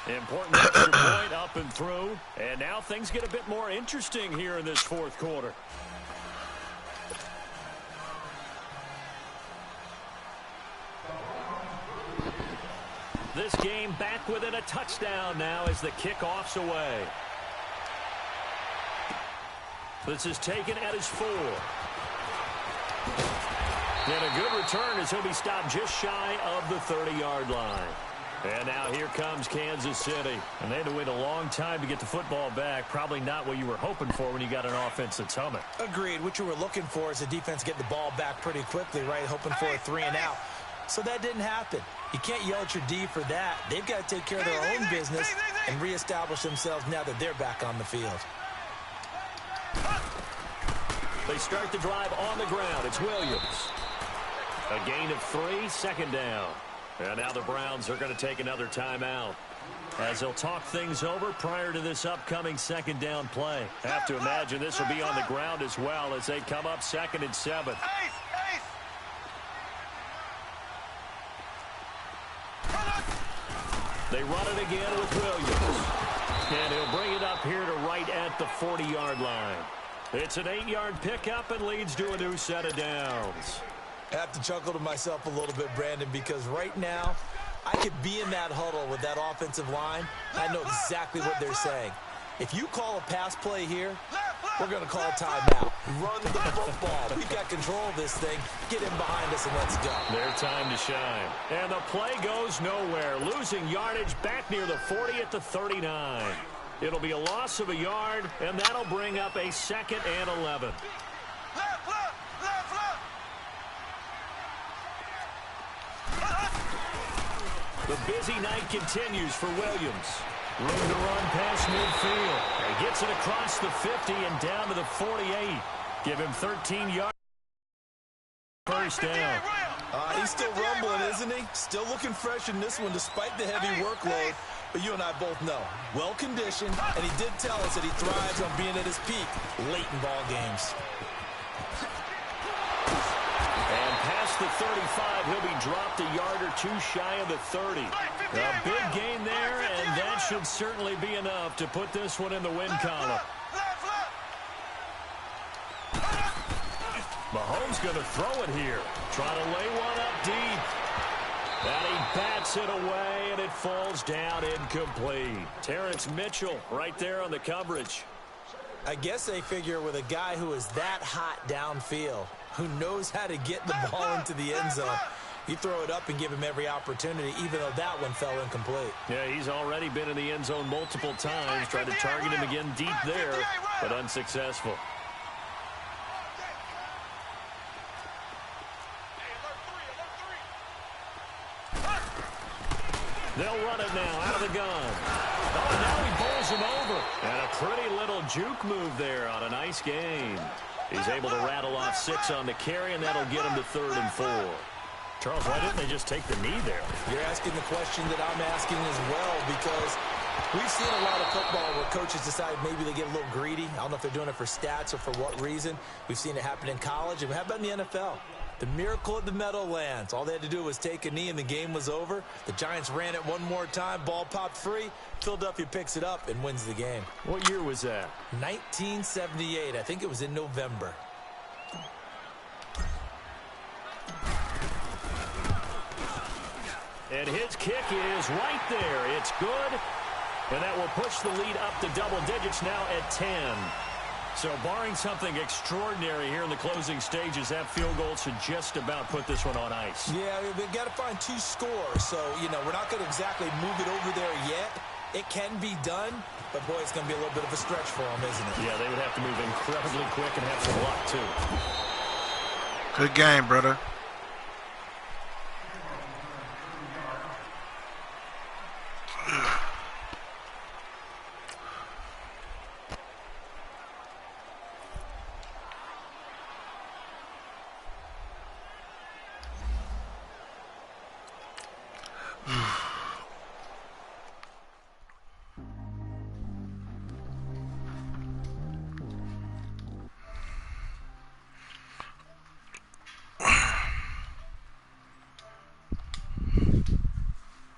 Important extra point up and through. And now things get a bit more interesting here in this 4th quarter. This game back within a touchdown now as the kickoff's away. This is taken at his 4. And a good return as he'll be stopped just shy of the 30-yard line. And now here comes Kansas City. And they had to wait a long time to get the football back. Probably not what you were hoping for when you got an offense that's humming. Agreed. What you were looking for is the defense get the ball back pretty quickly, right? Hoping for a 3 and out. So that didn't happen. You can't yell at your D for that. They've got to take care of their own business and reestablish themselves now that they're back on the field. They start the drive on the ground. It's Williams. A gain of 3, second down. And now the Browns are going to take another timeout as they'll talk things over prior to this upcoming second down play. Have to imagine this will be on the ground as well as they come up 2nd and 7. They run it again with Williams. And he'll bring it up here to right at the 40-yard line. It's an 8-yard pickup and leads to a new set of downs. I have to chuckle to myself a little bit, Brandon, because right now I could be in that huddle with that offensive line. I know exactly what they're saying. If you call a pass play here, we're going to call a timeout. Run the football. We've got control of this thing. Get in behind us and let's go. Their time to shine. And the play goes nowhere. Losing yardage back near the 40 at the 39. It'll be a loss of a yard, and that'll bring up a 2nd and 11. The busy night continues for Williams. Room to run past midfield. He gets it across the 50 and down to the 48. Give him 13 yards. First down. He's still rumbling, isn't he? Still looking fresh in this one despite the heavy workload. But you and I both know, well-conditioned, and he did tell us that he thrives on being at his peak late in ball games. And past the 35, he'll be dropped a yard or 2 shy of the 30. A big gain there, and that should certainly be enough to put this one in the win column. Mahomes going to throw it here. Trying to lay one up deep. And he bats it away, and it falls down incomplete. Terrence Mitchell right there on the coverage. I guess they figure with a guy who is that hot downfield, who knows how to get the ball into the end zone, you throw it up and give him every opportunity, even though that one fell incomplete. Yeah, he's already been in the end zone multiple times. Tried to target him again deep there, but unsuccessful. They'll run it now out of the gun. Oh, now he bowls him over. And a pretty little juke move there on a nice gain. He's able to rattle off 6 on the carry, and that'll get him to 3rd and 4. Charles, why didn't they just take the knee there? You're asking the question that I'm asking as well, because we've seen a lot of football where coaches decide maybe they get a little greedy. I don't know if they're doing it for stats or for what reason. We've seen it happen in college, and how about in the NFL? The miracle at the Meadowlands. All they had to do was take a knee, and the game was over. The Giants ran it one more time. Ball popped free. Philadelphia picks it up and wins the game. What year was that? 1978. I think it was in November. And his kick is right there. It's good. And that will push the lead up to double digits now at 10. So barring something extraordinary here in the closing stages, that field goal should just about put this one on ice. Yeah, we've got to find 2 scores. So, we're not going to exactly move it over there yet. It can be done, but, boy, it's going to be a little bit of a stretch for them, isn't it? Yeah, they would have to move incredibly quick and have some luck, too. Good game, brother.